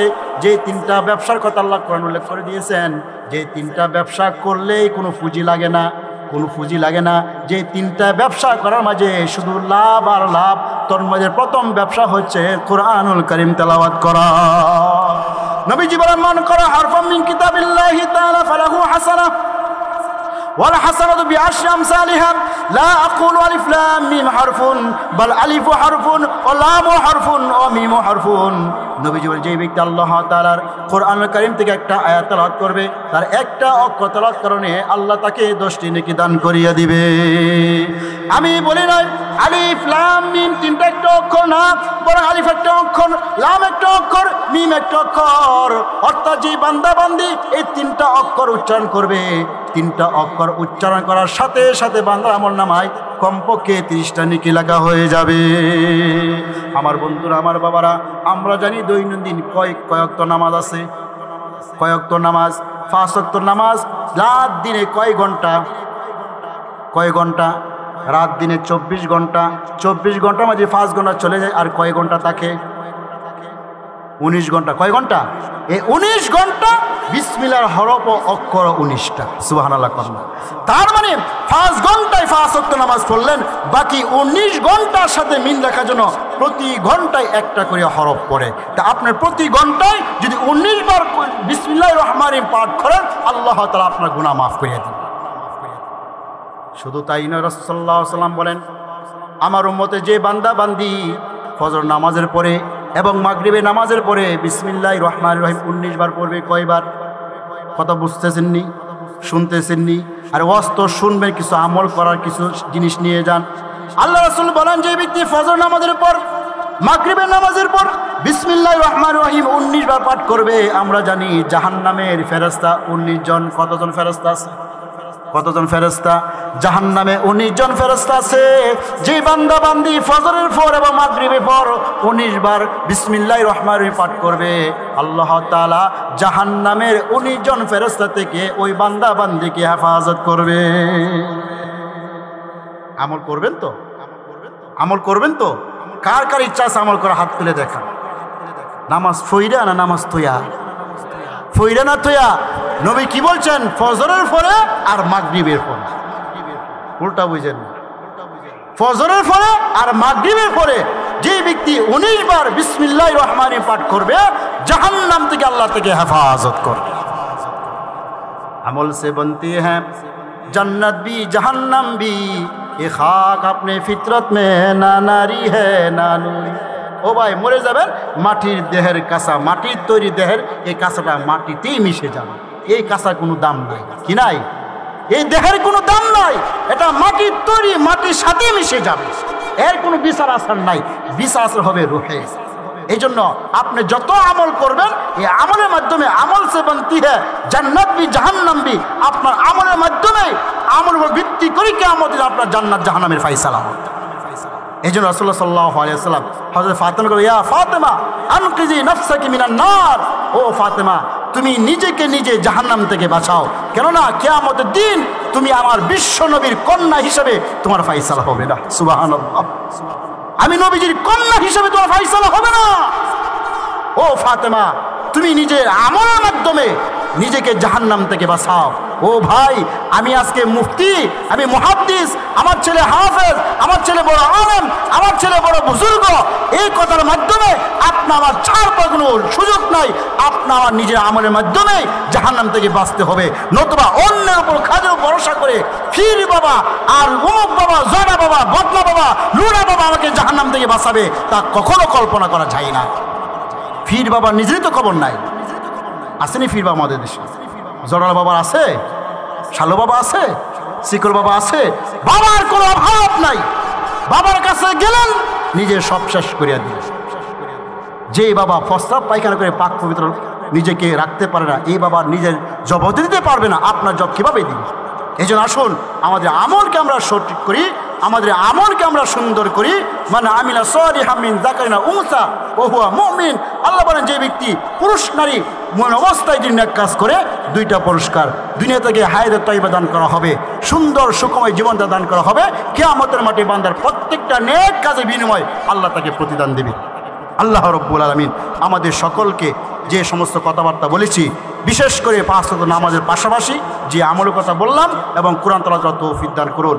যে তিনটা ব্যবসার কথা আল্লাহ কোরআন উল্লেখ করে দিয়েছেন, যে তিনটা ব্যবসা করলেই কোনো পুঁজি লাগে না, কোনো পুঁজি লাগে না। যে তিনটা ব্যবসা করার মাঝে শুধু লাভ আর লাভ। তোর মাঝে প্রথম ব্যবসা হচ্ছে কোরআনুল কারীম তেলাওয়াত করা। নবীজি বলেন, মান করা হারফাম মিন কিতাবিল্লাহি তাআলা ফালাহু হাসানাহ ওয়াল হাসানাতু বিআশরি আমসালিহা লা আকুলু আলিফ লাম মিম হারফুন বাল আলিফু হারফুন ওয়া লামু হারফুন ওয়া মিমু হারফুন। নবীজি বলেন, যে ব্যক্তি আল্লাহ তাআলার কোরআনুল কারীম থেকে একটা আয়াত তেলাওয়াত করবে, তার একটা অক্ষর তেলাওয়াত কারণে আল্লাহ তাকে 10টি নেকি দান করিয়ে দিবে। আমি বলি নাই আলিফ লাম মিম তিনটা একটা অক্ষর না, বরং আলিফ একটা অক্ষর, লাম একটা অক্ষর, মিম একটা অক্ষর। অর্থাৎ যে বান্দা বান্দি এই তিনটা অক্ষর উচ্চারণ করবে, তিনটা অক্ষর উচ্চারণ করার সাথে সাথে বান্দার আমলনামায় কমপক্ষে 30টা নেকি লেখা হয়ে যাবে। আমার বন্ধুরা, আমার বাবারা, আমরা জানি দৈনন্দিন কয়েক ওয়াক্ত নামাজ আছে। কয় ওয়াক্ত নামাজ? 5 ওয়াক্ত নামাজ। রাত দিনে কয় ঘন্টা? কয় ঘন্টা? রাত দিনে 24 ঘন্টা। 24 ঘন্টার মাঝে 5 ঘন্টা চলে যায়, আর কয় ঘন্টা থাকে? 19 ঘন্টা। কয় ঘন্টা? এই 19 ঘন্টা বিসমিল্লাহর হরফ ও অক্ষর 19টা। সুবহানাল্লাহ। তার মানে 5 ঘন্টায় 5 ওয়াক্ত নামাজ পড়লেন, বাকি 19 ঘন্টার সাথে মিল রাখার জন্য প্রতি ঘন্টায় একটা করে হরফ পড়ে। তা আপনার প্রতি ঘন্টায় যদি 19 বার বিসমিল্লাহির রহমানির রহিম পাঠ করেন, আল্লাহ তাআলা আপনার গুনাহ মাফ করে দেন। শুধু তাই নয়, রাসূল সাল্লাল্লাহু আলাইহি ওয়াসাল্লাম বলেন, আমার উম্মতে যে বান্দা বান্দি ফজর নামাজের পরে এবং মাগরিবের নামাজের পরে বিসমিল্লাহির রহমানির রহিম 19 বার পড়বে। কয়বার? কথা বুঝতেছেননি? শুনতেছেননি? আর ওয়াজ শুনবেন, কিছু আমল করার কিছু জিনিস নিয়ে যান। আল্লাহ রাসূল বলেন, যে ব্যক্তি ফজর নামাজের পর মাগরিবের নামাজের পর বিসমিল্লাহির রহমানির রহিম 19 বার পাঠ করবে, আমরা জানি জাহান্নামের ফেরেশতা 19 জন। কতজন ফেরেশতা আছে? কতজন ফেরেশতা? জাহান্নামে 19 জন ফেরেশতা আছে। যে বান্দা বান্দি ফজরের পর এবং মাগরিবের পর 19 বার বিসমিল্লাহির রহমানির রহিম পাঠ করবে, আল্লাহ তাআলা জাহান্নামের 19 জন ফেরেশতা থেকে ওই বান্দা বান্দিকে হেফাজত করবে। আমল করবেন তো? আমল করবেন তো? কার কার ইচ্ছা আছে আমল করা? হাত তুলে দেখা। নামাজ ফইরা না নামাজ তোয়া? ফইরা না তোয়া? নবী কি বলছেন? ফজরের পরে আর মাগরিবের পরে। উল্টা বুঝেন না। ফজরের পরে আর মাগরিবের পরে যে ব্যক্তি 19 বার বিসমিল্লাহির রহমানির রহিম পাঠ করবে, জাহান্নাম থেকে আল্লাহ থেকে হেফাজত করবে। আমল से बनती है जन्नत भी जहन्नम भी, ये खाक अपने फितरत में ना नारी है ना नूरी। ও ভাই, মরে যাবেন, মাটির দেহের কাঁচা, মাটির তৈরি দেহের এই কাঁচাটা মাটিতেই মিশে যাবে। এই কাঁচার কোনো দাম নাই। কি নাই? এই দেহের কোনো দাম নাই। এটা মাটির তৈরি, মাটির সাথে মিশে যাবে। এর কোনো বিচার আসার নাই। বিচার আসার হবে রুহে। এই জন্য আপনি যত আমল করবেন, এই আমলের মাধ্যমে আমল সে বনতি হ্যায় জান্নাত বি জাহান্নাম বি। আপনার আমলের মাধ্যমে, আমল উপর ভিত্তি করে কিয়ামত দিন আপনার জান্নাত জাহান্নামের ফায়সালা হবে। এই জন্য রাসূলুল্লাহ সাল্লাল্লাহু আলাইহি ওয়াসাল্লাম হযরত ফাতেমা বলে, ইয়া ফাতেমা আনকিজি নাফসাকি মিনান নার। ও ফাতেমা, তুমি নিজেকে নিজে জাহান্নাম থেকে বাঁচাও, কেননা কিয়ামতের দিন তুমি আমার বিশ্ব নবীর কন্যা হিসেবে তোমার ফায়সালা হবে না। সুবহানাল্লাহ। আমি নবীজির কন্যা হিসেবে তোমার ফায়সালা হবে না। ও ফাতেমা, তুমি নিজের আমলের মাধ্যমে নিজেকে জাহান্নাম থেকে বাঁচাও। ও ভাই, আমি আজকে মুফতি, আমি মুহাদ্দিস, আমার ছেলে হাফেজ, আমার ছেলে বড় আলেম, আমার ছেলে বড় বুজুর্গ, এই কথার মাধ্যমে আপনার আমার ছাড় পাওয়ার কোনো সুযোগ নাই। আপনার আমার নিজের আমলের মাধ্যমে জাহান্নাম থেকে বাঁচতে হবে। নতুবা অন্যের উপর কাজের ভরসা করে ফির বাবা আর উমুক বাবা, জনা বাবা, বদনা বাবা, লুনা বাবা আমাকে জাহান্নাম থেকে বাঁচাবে, তা কখনো কল্পনা করা যায় না। ফির বাবা নিজেরই তো খবর নাই। আসেনি ফির বাবা আমাদের দেশে? জড়াল বাবা আছে, শালো বাবা আছে, শিকর বাবা আছে। বাবার কোনো অভাব নাই। বাবার কাছে গেলেন, নিজের সব শেষ করিয়া দিলেন। যে বাবা প্রস্রাব পায়খানা করে পাক পবিত্র নিজেকে রাখতে পারে না, এই বাবা নিজের জবাব দিতে পারবে না, আপনার জব কীভাবে দিন? এই জন্য আসুন আমাদের আমলকে আমরা সঠিক করি, আমাদের আমলকে আমরা সুন্দর করি। মানে আমিলা সালিহাম মিন যাকারিন আও উনসা ওয়া হুয়া মুমিন, আল্লাহ বলেন যে ব্যক্তি পুরুষ নারী মন অবস্থায় যদি নেক কাজ করে, দুইটা পুরস্কার, দুনিয়া থেকে হায়াতে তাইয়্যিবা দান করা হবে, সুন্দর সুখময় জীবনটা দান করা হবে, কিয়ামতের মাঠে বান্দার প্রত্যেকটা নেক কাজের বিনিময় আল্লাহ তাকে প্রতিদান দেবে। আল্লাহ রাব্বুল আলামিন আমাদের সকলকে যে সমস্ত কথাবার্তা বলেছি, বিশেষ করে 5 ওয়াক্ত নামাজের পাশাপাশি যে আমলের কথা বললাম এবং কোরআন তেলাওয়াতের তৌফিক দান করুন।